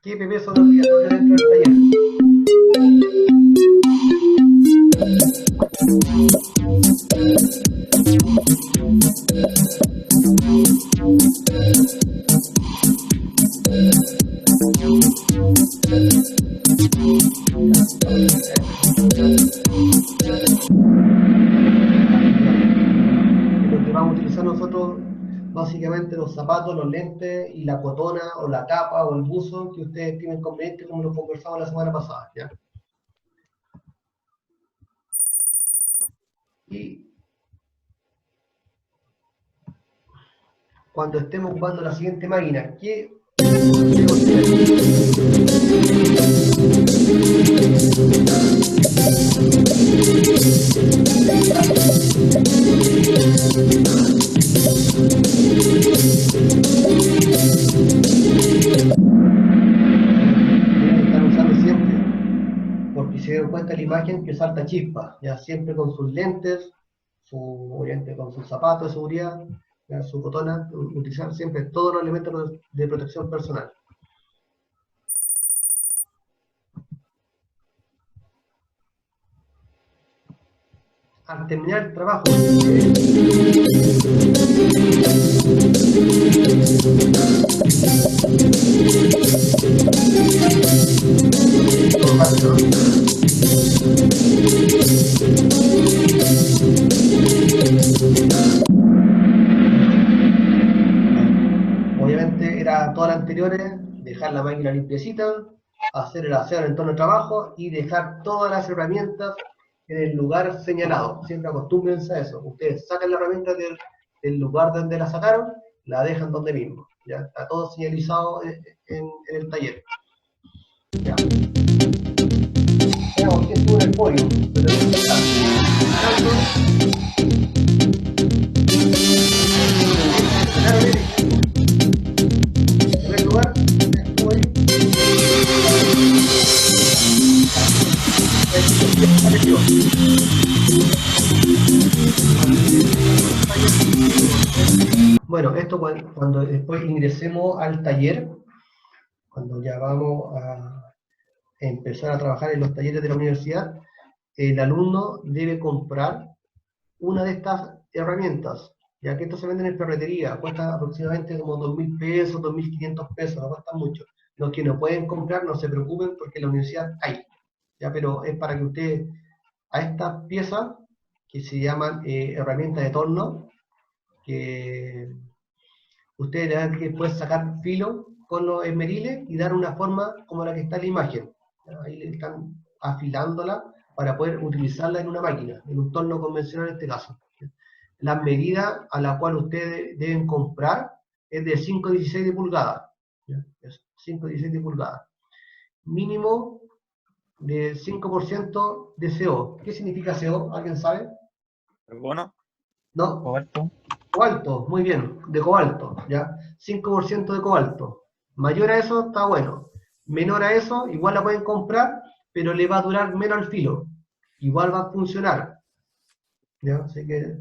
EPP son obligatorios dentro del taller? Lo que vamos a utilizar nosotros, básicamente los zapatos, los lentes y la cotona o la capa o el buzo que ustedes tienen conveniente, como lo conversamos la semana pasada, ¿ya? Y cuando estemos ocupando la siguiente máquina, ¿qué están usando siempre? Porque se dieron cuenta de la imagen que salta chispa, ya siempre con sus lentes, obviamente con sus zapatos de seguridad, ya, su cotona, utilizar siempre todos los elementos de protección personal. Al terminar el trabajo, obviamente era todas las anteriores, dejar la máquina limpiecita, hacer el aseo en el entorno de trabajo y dejar todas las herramientas en el lugar señalado. Siempre acostúmbrense a eso. Ustedes sacan la herramienta del lugar donde la sacaron, la dejan donde mismo. ¿Ya? Está todo señalizado en el taller. Ya. Veamos quién estuvo en el podio. En primer lugar, estuvo ahí. Bueno, esto cuando después ingresemos al taller, cuando ya vamos a empezar a trabajar en los talleres de la universidad, el alumno debe comprar una de estas herramientas, ya que estos se venden en ferretería, cuesta aproximadamente como 2.000 pesos, 2.500 pesos, no cuesta mucho. Los que no pueden comprar, no se preocupen porque en la universidad hay, ya, pero es para que ustedes a estas piezas que se llaman herramientas de torno, que ustedes le dan que pueden sacar filo con los esmeriles y dar una forma como la que está en la imagen. Ahí le están afilándola para poder utilizarla en una máquina, en un torno convencional en este caso. La medida a la cual ustedes deben comprar es de 5,16 de pulgada. Es 5,16 de pulgada. Mínimo de 5% de CO. ¿Qué significa CO? ¿Alguien sabe?
¿Carbono?
No.
Cobalto.
Cobalto, muy bien, de cobalto, ¿ya? 5% de cobalto. Mayor a eso, está bueno. Menor a eso, igual la pueden comprar, pero le va a durar menos el filo. Igual va a funcionar, ¿ya? Así que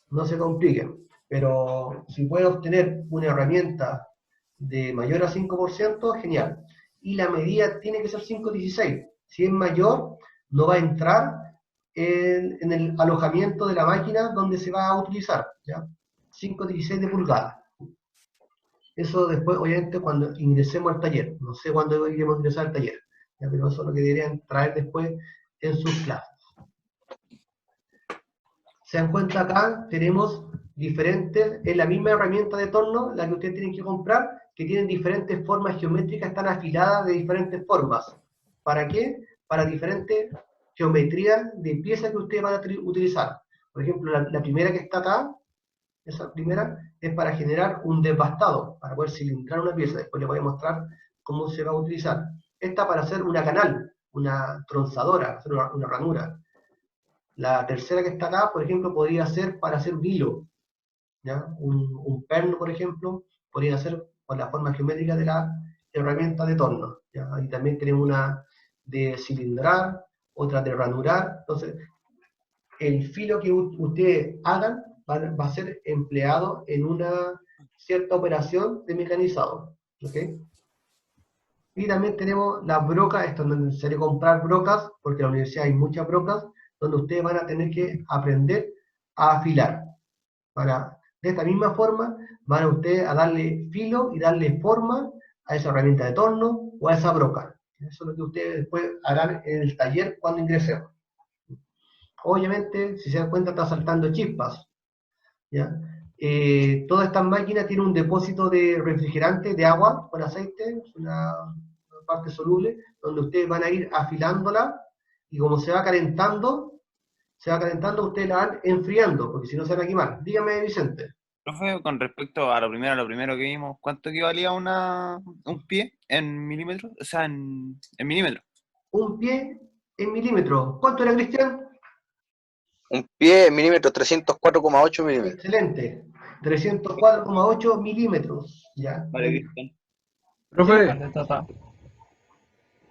no se compliquen. Pero si pueden obtener una herramienta de mayor a 5%, genial. Y la medida tiene que ser 5,16. Si es mayor, no va a entrar en el alojamiento de la máquina donde se va a utilizar, ¿ya? 5,16 de pulgada. Eso después, obviamente, cuando ingresemos al taller. No sé cuándo iremos a ingresar al taller, ¿ya? Pero eso es lo que deberían traer después en sus clases. Se dan cuenta acá, tenemos diferentes, es la misma herramienta de torno, la que ustedes tienen que comprar, que tienen diferentes formas geométricas, están afiladas de diferentes formas. ¿Para qué? Para diferentes geometrías de piezas que ustedes van a utilizar. Por ejemplo, la primera que está acá, esa primera, es para generar un desbastado, para poder cilindrar una pieza. Después les voy a mostrar cómo se va a utilizar. Esta para hacer una canal, una tronzadora, hacer una ranura. La tercera que está acá, por ejemplo, podría ser para hacer un hilo, ¿ya? Un perno, por ejemplo, podría ser con la forma geométrica de la herramienta de torno, ¿ya? Ahí también tenemos una de cilindrar, otra de ranurar. Entonces, el filo que ustedes hagan va a ser empleado en una cierta operación de mecanizado, ¿ok? Y también tenemos las brocas, esto es donde es necesario comprar brocas, porque en la universidad hay muchas brocas, donde ustedes van a tener que aprender a afilar. De esta misma forma, van a ustedes a darle filo y darle forma a esa herramienta de torno o a esa broca. Eso es lo que ustedes después harán en el taller cuando ingresen. Obviamente, si se dan cuenta, está saltando chispas, ¿ya? Todas estas máquinas tienen un depósito de refrigerante, de agua con aceite, una parte soluble, donde ustedes van a ir afilándola, y como se va calentando, ustedes la van enfriando, porque si no se van a quemar. Dígame, Vicente.
Profe, con respecto a lo primero que vimos, ¿cuánto equivalía un pie en milímetros? O sea, en milímetros.
Un pie en milímetros. ¿Cuánto era, Cristian?
Un pie en milímetros, 304,8 milímetros.
Excelente. 304,8 milímetros. ¿Ya?
Vale, Cristian.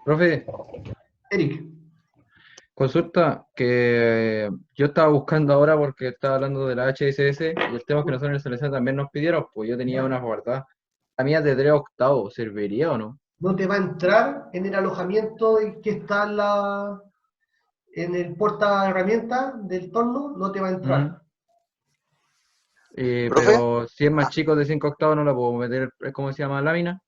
Profe,
Eric.
consulta que yo estaba buscando ahora porque estaba hablando de la HSS y el tema es que nosotros en el selección también nos pidieron, pues yo tenía unas guardadas. La mía de 3 octavos, ¿serviría o no?
No te va a entrar en el alojamiento que está en el porta herramienta del torno, no te va a entrar.
Pero si es más chico de 5 octavos no la puedo meter, ¿cómo se llama? ¿Lámina?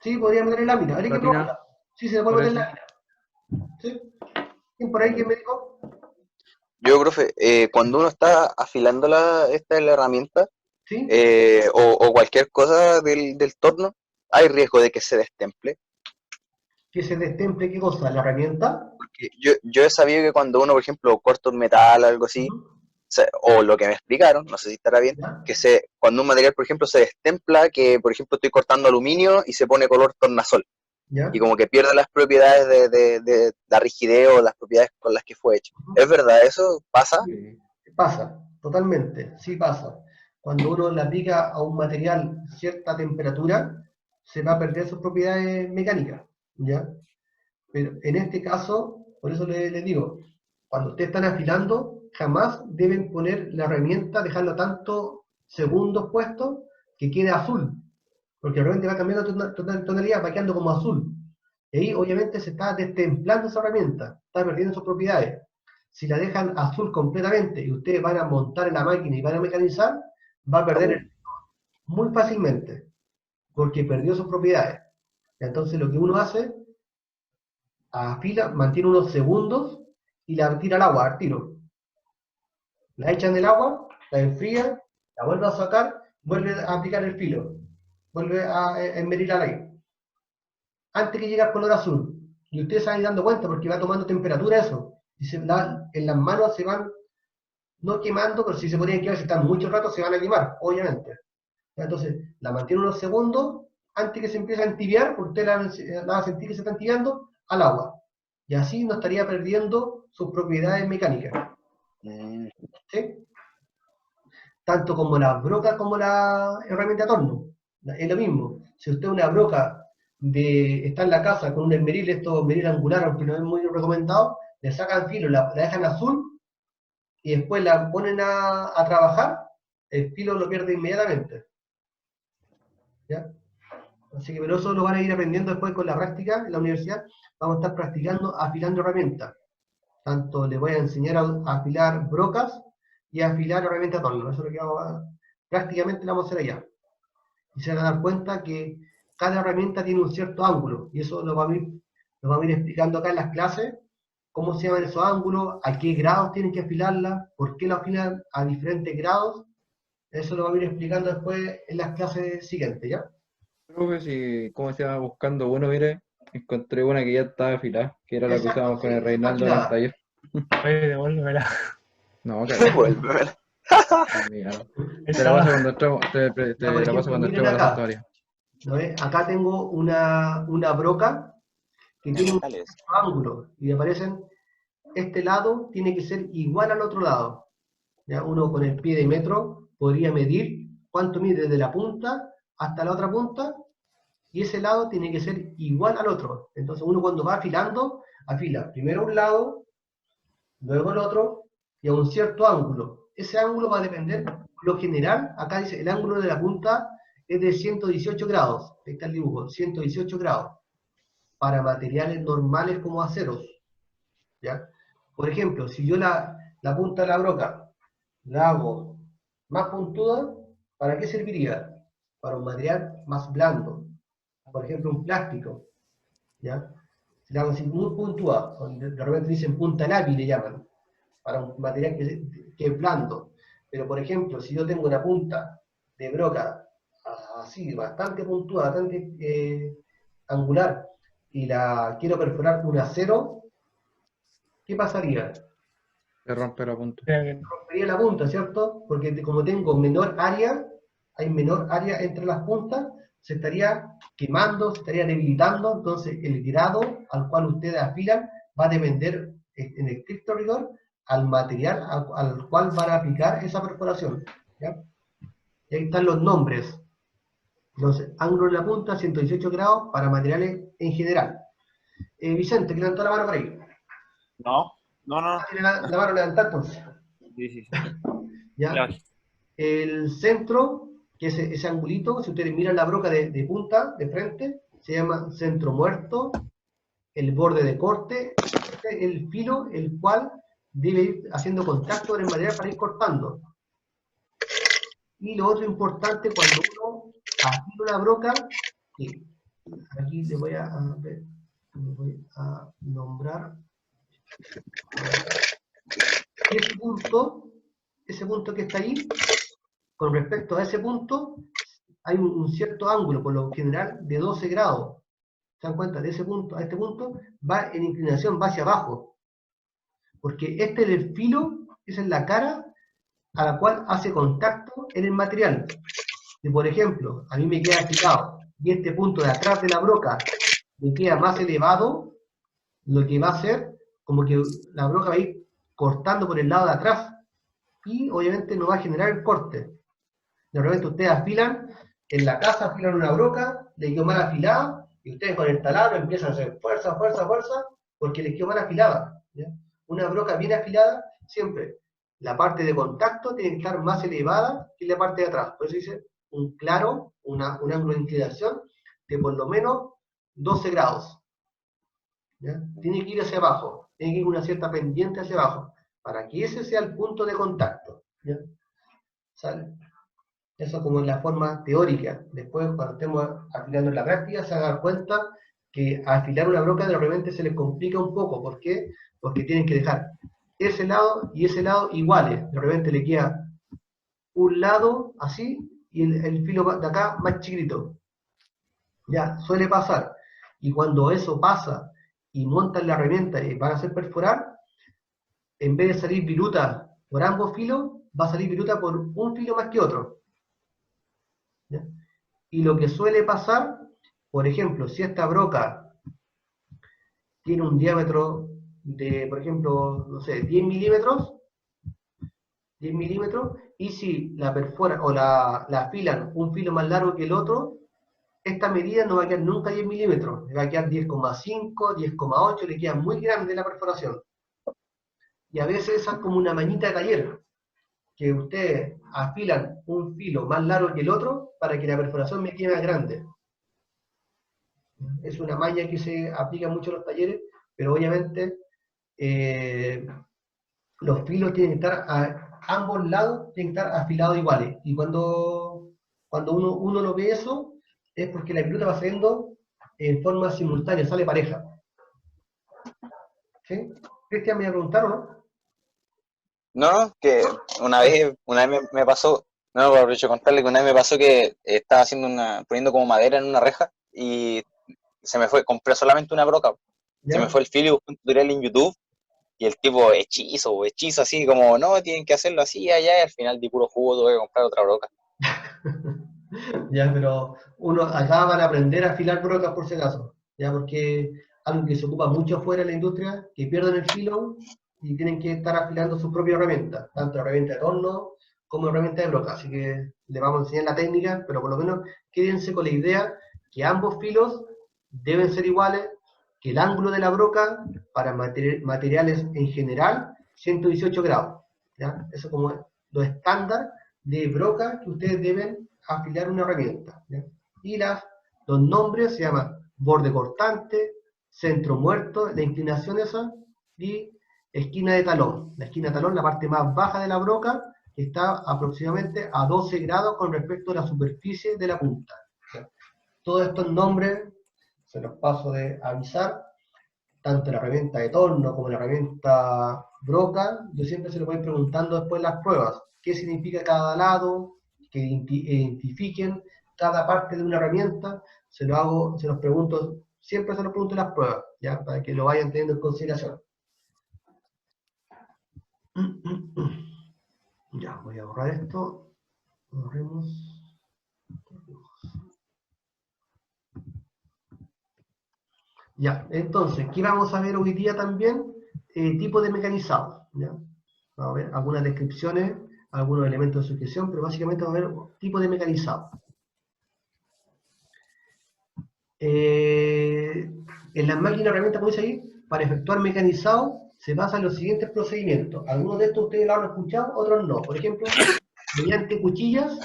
Sí, podría meter en lámina. Habría que
¿Lámina?
probarla. Sí, se puede meter en lámina. ¿Sí? ¿Quién por ahí que me dijo?
Yo, profe, cuando uno está afilando esta es la herramienta,
¿Sí?
o cualquier cosa del torno, hay riesgo de que se destemple.
Que se destemple, ¿qué cosa? ¿La herramienta?
Porque yo he sabido que cuando uno, por ejemplo, corta un metal o algo así, o lo que me explicaron, no sé si estará bien,
¿Ya?
que cuando un material, por ejemplo, se destempla, que por ejemplo estoy cortando aluminio y se pone color tornasol,
¿Ya?
y como que pierde las propiedades de la rigidez o las propiedades con las que fue hecho. ¿Es verdad eso? ¿Pasa?
Sí, pasa, totalmente, sí pasa. Cuando uno le aplica a un material cierta temperatura, se va a perder sus propiedades mecánicas, ¿ya? Pero en este caso, por eso les digo, cuando ustedes están afilando, jamás deben poner la herramienta, dejarla tanto segundos puestos que quede azul, porque realmente va cambiando tonalidad, va quedando como azul. Y ahí obviamente se está destemplando esa herramienta, está perdiendo sus propiedades. Si la dejan azul completamente y ustedes van a montar en la máquina y van a mecanizar, va a perder el muy fácilmente, porque perdió sus propiedades. Entonces lo que uno hace, afila, mantiene unos segundos y la tira al agua, al tiro. La echan del agua, la enfría, la vuelve a sacar, vuelve a aplicar el filo. vuelve a enmerilar ahí. Antes que llegue al color azul. Y ustedes se van a ir dando cuenta porque va tomando temperatura eso. Y en las manos se van, no quemando, pero si se ponen a quemar, si están mucho rato, se van a quemar, obviamente. Entonces, la mantiene unos segundos antes que se empiece a entibiar, porque usted la va a sentir que se está entibiando, al agua. Y así no estaría perdiendo sus propiedades mecánicas. ¿Sí? Tanto como las brocas como la herramienta de torno. Es lo mismo. Si usted una broca está en la casa con un esmeril, esto esmeril angular, aunque no es muy recomendado, le sacan filo, la dejan azul y después la ponen a trabajar, el filo lo pierde inmediatamente. ¿Ya? Así que, pero eso lo van a ir aprendiendo después con la práctica en la universidad. Vamos a estar practicando afilando herramientas. Tanto les voy a enseñar a afilar brocas y a afilar herramientas de torno. Eso es lo que prácticamente lo vamos a hacer allá. Y se van a dar cuenta que cada herramienta tiene un cierto ángulo. Y eso lo vamos a ir explicando acá en las clases. Cómo se llaman esos ángulos, a qué grados tienen que afilarla, por qué la afilan a diferentes grados. Eso lo vamos a ir explicando después en las clases siguientes, ¿ya?
Profe, si, ¿cómo se llama? Buscando uno, mire, encontré una que ya estaba afilada, que era la que
Exacto,
usábamos con
sí,
el Reinaldo en el
afilada.
taller.
Oye, devuélvemela.
No, carajo.
Vuélvemela.
Mira, te la
Estaba-
paso cuando entremos, te
Ya, por
la paso
ejemplo,
cuando
miren
entremos a la
acá.
Santa María.
¿No ves? Acá tengo una broca que tiene un
Dale.
ángulo y me aparecen, este lado tiene que ser igual al otro lado. ¿Ya? Uno con el pie de metro podría medir cuánto mide desde la punta hasta la otra punta y ese lado tiene que ser igual al otro. Entonces uno cuando va afilando, afila primero un lado, luego el otro y a un cierto ángulo. Ese ángulo va a depender, por lo general, acá dice el ángulo de la punta es de 118 grados. Ahí está el dibujo, 118 grados. Para materiales normales como aceros. ¿Ya? Por ejemplo, si yo la punta de la broca la hago más puntuda, ¿para qué serviría? Para un material más blando. Por ejemplo, un plástico. ¿Ya? Si la hago así muy puntuada, de repente dicen punta lápiz le llaman, para un material que es blando. Pero por ejemplo, si yo tengo una punta de broca así, bastante puntuada, bastante angular, y la quiero perforar un acero, ¿qué pasaría?
Se rompe la punta.
Rompería la punta, ¿cierto? Porque como tengo menor área, hay menor área entre las puntas, se estaría quemando, se estaría debilitando, entonces el grado al cual ustedes afilan va a depender, en estricto rigor, al material al cual van a aplicar esa perforación. ¿Ya? Y ahí están los nombres. Entonces, ángulo de la punta, 118 grados para materiales en general. Vicente, que levantó la mano por ahí.
No.
Tiene la mano levantada entonces.
Sí.
¿Ya?
Claro.
El centro, que es ese angulito, si ustedes miran la broca de punta, de frente, se llama centro muerto. El borde de corte, el filo, el cual debe ir haciendo contacto con el material para ir cortando. Y lo otro importante, cuando uno afila una broca, que aquí le voy a nombrar ese punto que está ahí, con respecto a ese punto, hay un cierto ángulo, por lo general, de 12 grados. ¿Se dan cuenta? De ese punto a este punto va en inclinación, va hacia abajo. Porque este es el filo, esa es la cara a la cual hace contacto en el material. Si, por ejemplo, a mí me queda afilado y este punto de atrás de la broca me queda más elevado, lo que va a hacer, como que la broca va a ir cortando por el lado de atrás y obviamente no va a generar el corte. De repente ustedes afilan, en la casa afilan una broca, le quedó mal afilada, y ustedes con el taladro empiezan a hacer fuerza, porque les quedó mal afilada. ¿Ya? Una broca bien afilada, siempre la parte de contacto tiene que estar más elevada que la parte de atrás. Por eso dice un claro, un ángulo de inclinación de por lo menos 12 grados. ¿Ya? Tiene que ir hacia abajo, tiene que ir una cierta pendiente hacia abajo, para que ese sea el punto de contacto. ¿Ya? ¿Sale? Eso como en la forma teórica. Después, cuando estemos afilando en la práctica, se van a dar cuenta que afilar una broca de repente se les complica un poco. ¿Por qué? Porque tienen que dejar ese lado y ese lado iguales. De repente le queda un lado así y el filo de acá más chiquitito. Ya, suele pasar. Y cuando eso pasa y montan la herramienta y van a hacer perforar, en vez de salir viruta por ambos filos, va a salir viruta por un filo más que otro. ¿Ya? Y lo que suele pasar, por ejemplo, si esta broca tiene un diámetro de, por ejemplo, no sé, 10 milímetros, y si la perforan o la afilan un filo más largo que el otro, esta medida no va a quedar nunca 10 milímetros, le va a quedar 10,5, 10,8, le queda muy grande la perforación. Y a veces esa es como una mañita de taller, que ustedes afilan un filo más largo que el otro para que la perforación me quede más grande. Es una maña que se aplica mucho en los talleres, pero obviamente los filos tienen que estar a ambos lados, tienen que estar afilados iguales. Y cuando uno lo ve eso, es porque la viruta va saliendo en forma simultánea, sale pareja. ¿Sí? Cristian, ¿me iba a preguntar o no?
No, que una vez me pasó, no, aprovecho de contarle que una vez me pasó que estaba poniendo como madera en una reja y se me fue, compré solamente una broca, se me
¿Ya?
fue el filo y busqué un tutorial en YouTube y el tipo hechizo así como, no, tienen que hacerlo así allá y al final de puro jugo tuve que comprar otra broca.
Ya, pero acá van a aprender a afilar brocas por si acaso, ya, porque algo que se ocupa mucho afuera en la industria, que pierden el filo y tienen que estar afilando su propia herramienta, tanto herramienta de torno como herramienta de broca. Así que les vamos a enseñar la técnica, pero por lo menos quédense con la idea que ambos filos deben ser iguales, que el ángulo de la broca para materiales en general, 118 grados. ¿Ya? Eso como lo estándar de broca que ustedes deben afilar una herramienta. ¿Ya? Y los nombres se llaman borde cortante, centro muerto, la inclinación esa, y esquina de talón. La esquina de talón, la parte más baja de la broca, está aproximadamente a 12 grados con respecto a la superficie de la punta. ¿Ya? Todos estos nombres se los paso de avisar, tanto la herramienta de torno como la herramienta broca, yo siempre se lo voy preguntando después en las pruebas, qué significa cada lado, que identifiquen cada parte de una herramienta, se los pregunto, siempre se los pregunto en las pruebas, ¿ya? Para que lo vayan teniendo en consideración. Ya, voy a borrar esto, borremos. Ya, entonces, ¿qué vamos a ver hoy día también? Tipo de mecanizado. ¿Ya? Vamos a ver algunas descripciones, algunos elementos de sujeción, pero básicamente vamos a ver tipo de mecanizado. En las máquinas herramientas, como dice ahí, para efectuar mecanizado se basan los siguientes procedimientos. Algunos de estos ustedes lo han escuchado, otros no. Por ejemplo, mediante cuchillas,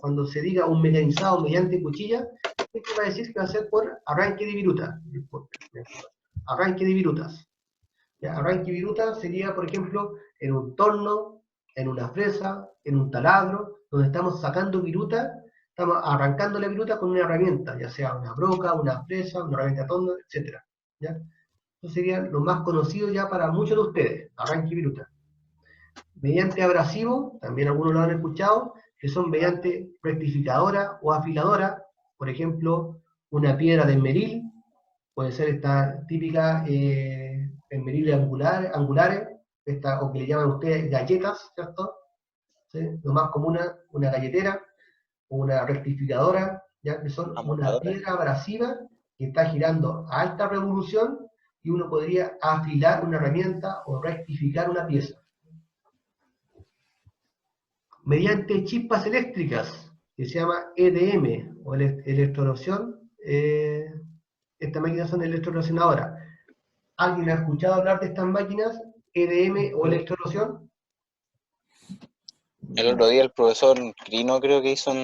cuando se diga un mecanizado mediante cuchillas, esto va a decir que va a ser por arranque de viruta. Arranque de virutas. ¿Ya? Arranque de virutas sería, por ejemplo, en un torno, en una fresa, en un taladro, donde estamos sacando viruta, estamos arrancando la viruta con una herramienta, ya sea una broca, una fresa, una herramienta de torno, etc. ¿Ya? Eso sería lo más conocido ya para muchos de ustedes, arranque de viruta. Mediante abrasivo, también algunos lo han escuchado, que son mediante rectificadora o afiladora, por ejemplo, una piedra de esmeril, puede ser esta típica esmeriles angulares, o que le llaman ustedes galletas, ¿cierto? ¿Sí? Lo más común, una galletera, una rectificadora, ¿ya? Que son una piedra abrasiva que está girando a alta revolución y uno podría afilar una herramienta o rectificar una pieza. Mediante chispas eléctricas, que se llama EDM, o electroerosión, estas máquinas son electroerosionadoras. ¿Alguien ha escuchado hablar de estas máquinas, EDM o electroerosión?
El otro día el profesor Crino creo que hizo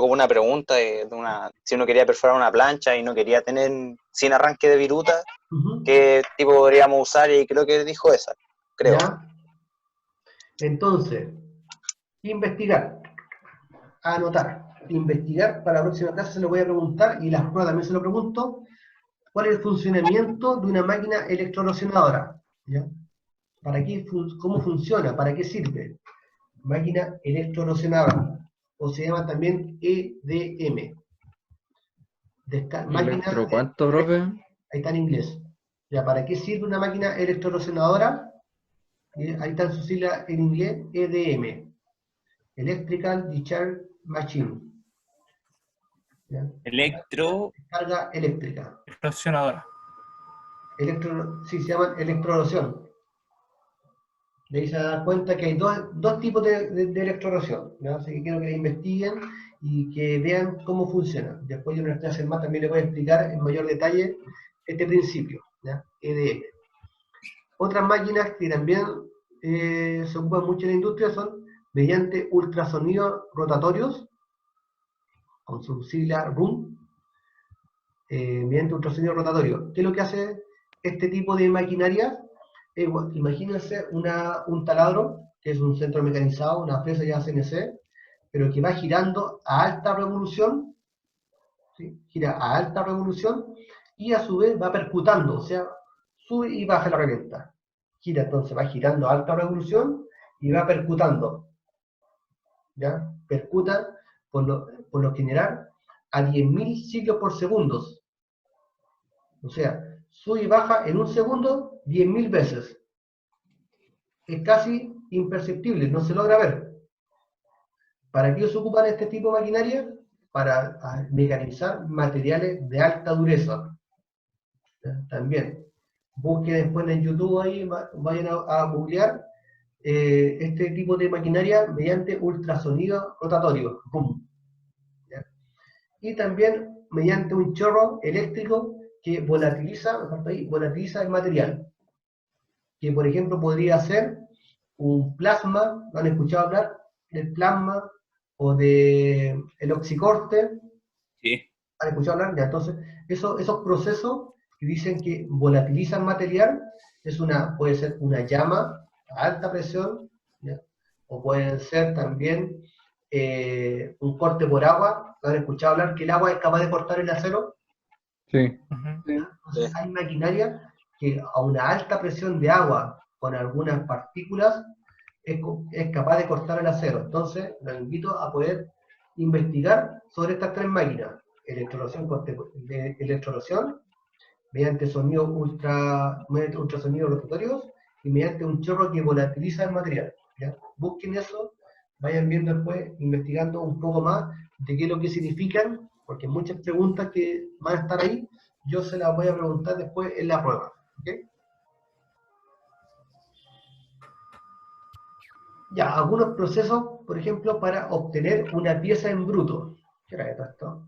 como una pregunta si uno quería perforar una plancha y no quería tener sin arranque de viruta, ¿qué tipo podríamos usar? Y creo que dijo esa, creo.
¿Ya? Entonces, investigar, anotar, investigar, para la próxima clase se lo voy a preguntar, y las pruebas también se lo pregunto, ¿cuál es el funcionamiento de una máquina electroerosionadora? ¿Ya? ¿Cómo funciona? ¿Para qué sirve? Máquina electroerosionadora, o se llama también EDM. máquinas.
¿Electro cuánto, profe?
Ahí está en inglés. Ya, ¿para qué sirve una máquina electroerosionadora? Ahí está en su sigla en inglés, EDM. Electrical Discharge Machine. ¿Ya? Descarga eléctrica.
Erosionadora.
Sí, se llaman electroerosión. De ahí se dan cuenta que hay dos tipos de electroerosión, ¿no? Así que quiero que la investiguen y que vean cómo funciona. Después de unas clases más también les voy a explicar en mayor detalle este principio, ¿ya? EDM. Otras máquinas que también se ocupan mucho en la industria son mediante ultrasonidos rotatorios, con su sigla RUM, mediante ultrasonido rotatorio. ¿Qué es lo que hace este tipo de maquinaria? Imagínense un taladro, que es un centro mecanizado, una fresa ya CNC, pero que va girando a alta revolución, ¿sí? Gira a alta revolución y a su vez va percutando, o sea, sube y baja la herramienta. Gira, entonces va girando a alta revolución y va percutando. ¿Ya? Percuta por lo general a 10.000 ciclos por segundo. O sea, sube y baja en un segundo 10.000 veces. Es casi imperceptible, no se logra ver. ¿Para qué se ocupan este tipo de maquinaria? Para mecanizar materiales de alta dureza. ¿Ya? También, busquen después en YouTube ahí, vayan a googlear este tipo de maquinaria mediante ultrasonido rotatorio. ¡Pum! ¿Ya? Y también mediante un chorro eléctrico que volatiliza el material. Que por ejemplo podría ser un plasma, ¿lo han escuchado hablar del plasma o del oxicorte?
Sí.
¿Han escuchado hablar? Ya, entonces, esos procesos que dicen que volatilizan material, puede ser una llama a alta presión, ¿ya? O pueden ser también un corte por agua. ¿Lo han escuchado hablar que el agua es capaz de cortar el acero?
Sí.
Entonces hay maquinaria que a una alta presión de agua con algunas partículas es capaz de cortar el acero. Entonces los invito a poder investigar sobre estas tres máquinas: electroerosión mediante ultrasonidos rotatorios y mediante un chorro que volatiliza el material, ¿ya? Busquen eso, vayan viendo después, investigando un poco más de qué es lo que significan, porque muchas preguntas que van a estar ahí, yo se las voy a preguntar después en la prueba. ¿Okay? Ya, algunos procesos, por ejemplo, para obtener una pieza en bruto. ¿Qué era esto?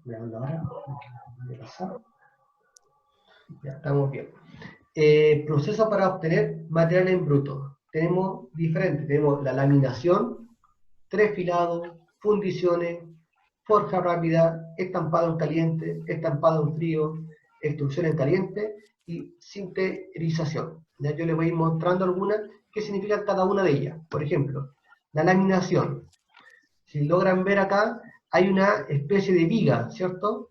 Ya, estamos bien. Procesos para obtener material en bruto. Tenemos diferentes. Tenemos la laminación, trefilado, fundiciones, forja rápida, estampado en caliente, estampado en frío, extrusión en caliente y sinterización. ¿Ya? Yo les voy a ir mostrando algunas qué significan cada una de ellas. Por ejemplo, la laminación. Si logran ver acá, hay una especie de viga, ¿cierto?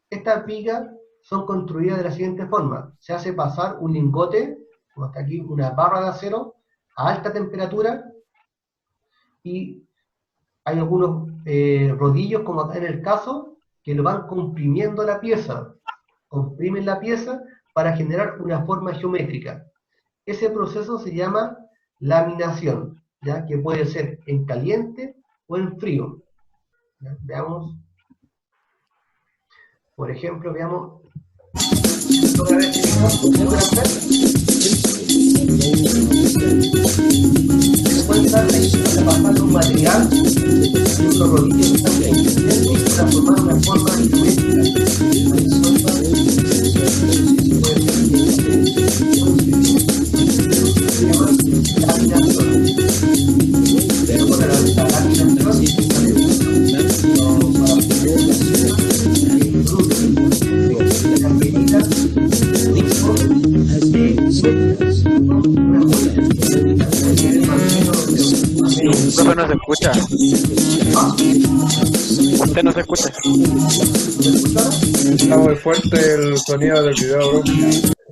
Estas vigas son construidas de la siguiente forma. Se hace pasar un lingote, como hasta aquí, una barra de acero, a alta temperatura, y hay algunos rodillos, como acá en el caso, que lo van comprimiendo la pieza. Comprimen la pieza para generar una forma geométrica. Ese proceso se llama laminación, ¿ya? Que puede ser en caliente o en frío. ¿Ya? Veamos. Por ejemplo, veamos. ¿Logra ver si logran ver? Se puede dar pasando un material y unos rodillos que están ahí para formar una forma geométrica.
Profe, no se escucha. Usted no se escucha.
Está muy fuerte el sonido del video, bro.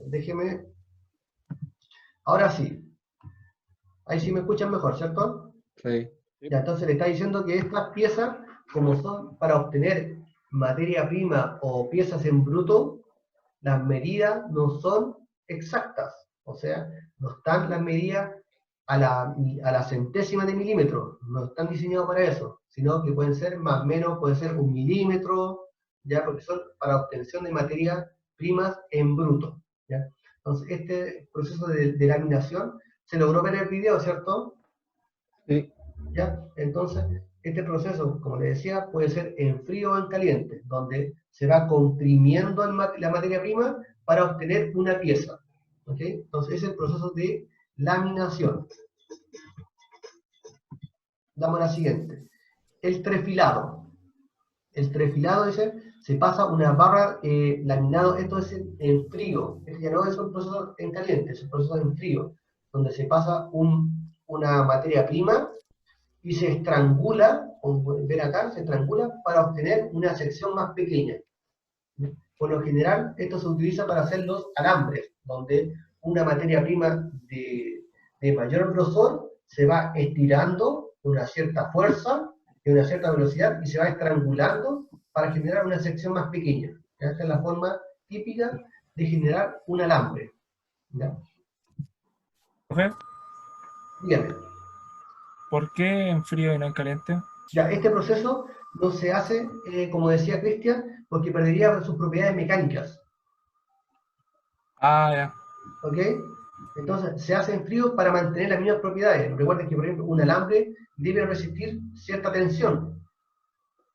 Déjeme. Ahora sí. Ahí sí me escuchan mejor, ¿cierto?
Sí.
Ya, entonces le está diciendo que estas piezas, como son para obtener materia prima o piezas en bruto, las medidas no son exactas. O sea, no están las medidas a la centésima de milímetro, no están diseñados para eso, sino que pueden ser más o menos, puede ser 1 milímetro, ya, porque son para obtención de materias primas en bruto, ¿ya? Entonces, este proceso de laminación se logró ver en el video, ¿cierto?
Sí.
¿Ya? Entonces, este proceso, como les decía, puede ser en frío o en caliente, donde se va comprimiendo la materia prima para obtener una pieza. ¿Ok? Entonces, ese es el proceso de laminación. Damos la siguiente. El trefilado. El trefilado, dice, se pasa una barra laminado, esto es en frío. Este ya no es un proceso en caliente, es un proceso en frío, donde se pasa una materia prima y se estrangula, como pueden ver acá, se estrangula para obtener una sección más pequeña. Por lo general, esto se utiliza para hacer los alambres, donde una materia prima de mayor grosor se va estirando con una cierta fuerza y una cierta velocidad y se va estrangulando para generar una sección más pequeña. Esta es la forma típica de generar un alambre. ¿Ya?
¿Okay?
Dígame.
¿Por qué en frío y no en caliente?
Ya, este proceso no se hace, como decía Cristian, porque perdería sus propiedades mecánicas.
Ah, ya.
¿Ok? Entonces, se hace en frío para mantener las mismas propiedades. Recuerden que, por ejemplo, un alambre debe resistir cierta tensión.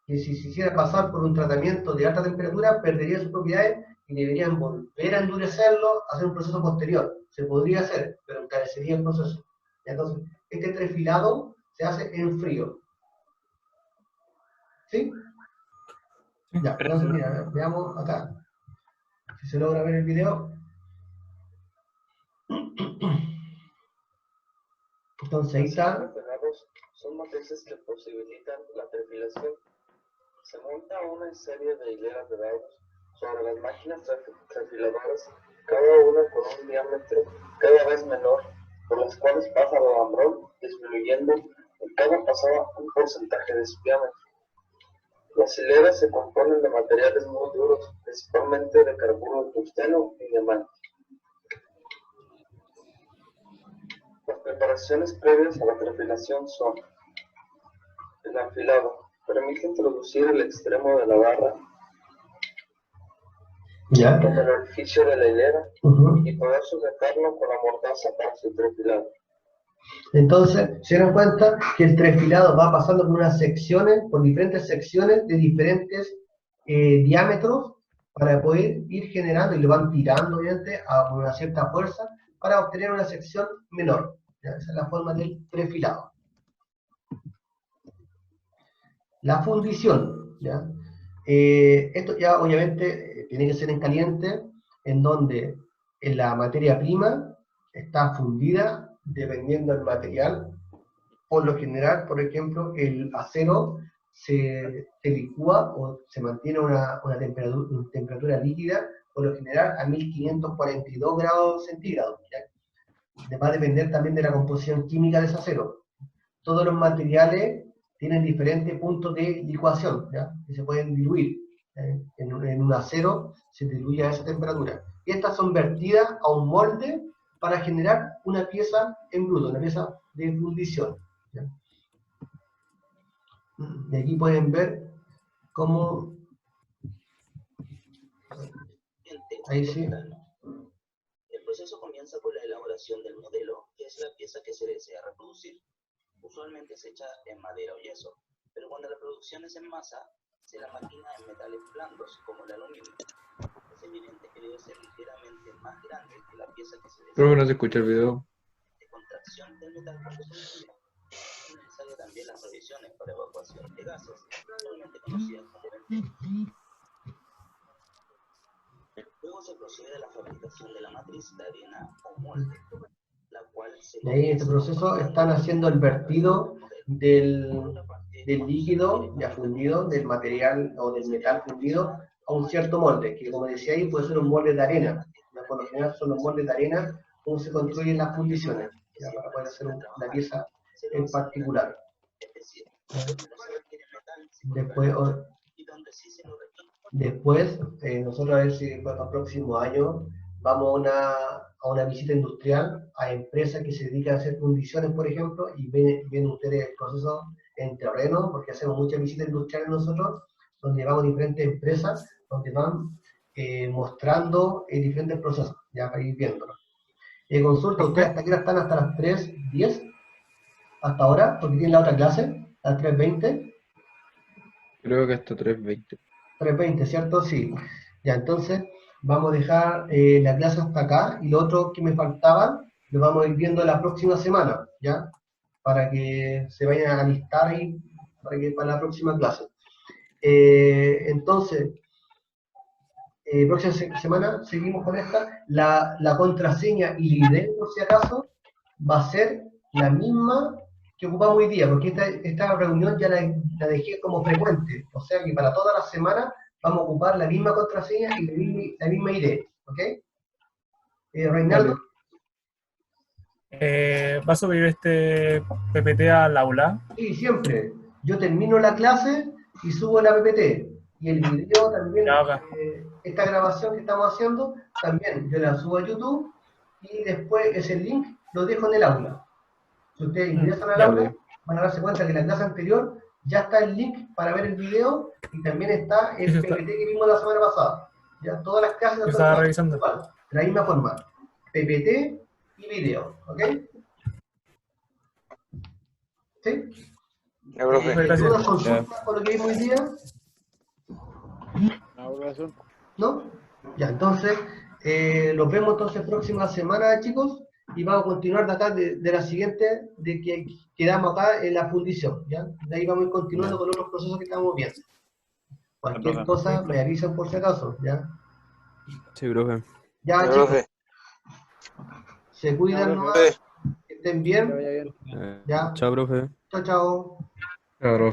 Y si se hiciera pasar por un tratamiento de alta temperatura, perdería sus propiedades y deberían volver a endurecerlo, hacer un proceso posterior. Se podría hacer, pero encarecería el proceso. Entonces, este trefilado se hace en frío. ¿Sí? Ya, entonces mira, veamos acá. Si se logra ver el video. Entonces ahí está.
Son matrices que posibilitan la trefilación. Se monta una serie de hileras de dados sobre las máquinas trefiladoras, cada una con un diámetro cada vez menor, por las cuales pasa el alambrón, disminuyendo en cada pasada un porcentaje de su diámetro. Las hileras se componen de materiales muy duros, principalmente de carburo de tungsteno y diamante. Las preparaciones previas a la trefilación son: el afilado. Permite introducir el extremo de la barra en el orificio de la hilera y poder sujetarlo con la mordaza para su trefilado.
Entonces, se dan cuenta que el trefilado va pasando por unas secciones, por diferentes secciones de diferentes diámetros para poder ir generando, y lo van tirando obviamente a una cierta fuerza para obtener una sección menor. ¿Ya? Esa es la forma del trefilado. La fundición, ¿ya? Esto ya obviamente tiene que ser en caliente, en donde la materia prima está fundida dependiendo del material. Por lo general, por ejemplo, el acero se licúa o se mantiene una temperatura líquida, por lo general a 1542 grados centígrados. ¿Ya? Va a depender también de la composición química de ese acero. Todos los materiales tienen diferentes puntos de licuación, ¿ya? Que se pueden diluir. En un acero se diluye a esa temperatura. Y estas son vertidas a un molde para generar una pieza en bruto, una pieza de fundición. ¿Ya? Y aquí pueden ver cómo... Ahí sí.
El proceso comienza con la elaboración del modelo, que es la pieza que se desea reproducir. Usualmente se echa en madera o yeso, pero cuando la producción es en masa, se la maquina en metales blandos, como el aluminio. Es evidente que debe ser ligeramente más grande que la pieza que se desea.
Creo que no se escucha el video.
De contracción del metal compuesto. Es necesario también las revisiones para evacuación de gases, actualmente conocidas como ventillos. Luego se procede a la fabricación de la matriz de arena o molde, la cual se...
Y ahí en este proceso están haciendo el vertido del líquido ya fundido, del material o del metal fundido, a un cierto molde, que como decía ahí puede ser un molde de arena. Por lo general son los moldes de arena cómo se construyen las fundiciones, ya, para poder hacer una pieza en particular. Después, Después, nosotros a ver si para el próximo año vamos a una visita industrial a empresas que se dedican a hacer fundiciones, por ejemplo, y ven ustedes el proceso en terreno, porque hacemos muchas visitas industriales nosotros, donde vamos a diferentes empresas, donde van mostrando diferentes procesos, ya para ir viéndolo. Consulta, ¿ustedes hasta qué hora están? ¿Hasta las 3:10? ¿Hasta ahora? Porque tienen la otra clase, a las 3:20.
Creo que hasta 3:20.
3:20, ¿cierto? Sí. Ya, entonces vamos a dejar la clase hasta acá y lo otro que me faltaba lo vamos a ir viendo la próxima semana, ¿ya? Para que se vayan a alistar ahí para la próxima clase. Entonces, próxima semana seguimos con esta. La contraseña y el ID, por si acaso, va a ser la misma que ocupamos hoy día, porque esta reunión ya la dejé como frecuente, o sea que para toda la semana vamos a ocupar la misma contraseña y la misma ID, ¿ok? Reinaldo.
¿Va a subir este PPT al aula?
Sí, siempre. Yo termino la clase y subo la PPT. Y el video también, esta grabación que estamos haciendo, también yo la subo a YouTube y después ese link lo dejo en el aula. Si ustedes ingresan al aula, van a darse cuenta que en la clase anterior ya está el link para ver el video y también está el PPT que vimos la semana pasada. Ya todas las clases
estaba revisando
igual, de la misma forma. PPT y video, ¿ok? ¿Sí? ¿Alguna consulta por lo que vimos hoy día? ¿No? Ya, entonces, los vemos entonces próxima semana, chicos, y vamos a continuar de acá, de la siguiente, de que quedamos acá en la fundición, ¿ya? De ahí vamos a ir continuando con otros procesos que estamos viendo. Cualquier cosa me avisan por si acaso, ¿ya?
Sí, profe.
Ya, chicos. Se cuidan nomás, que estén bien.
Chao, profe.
Chao, chao.
Claro.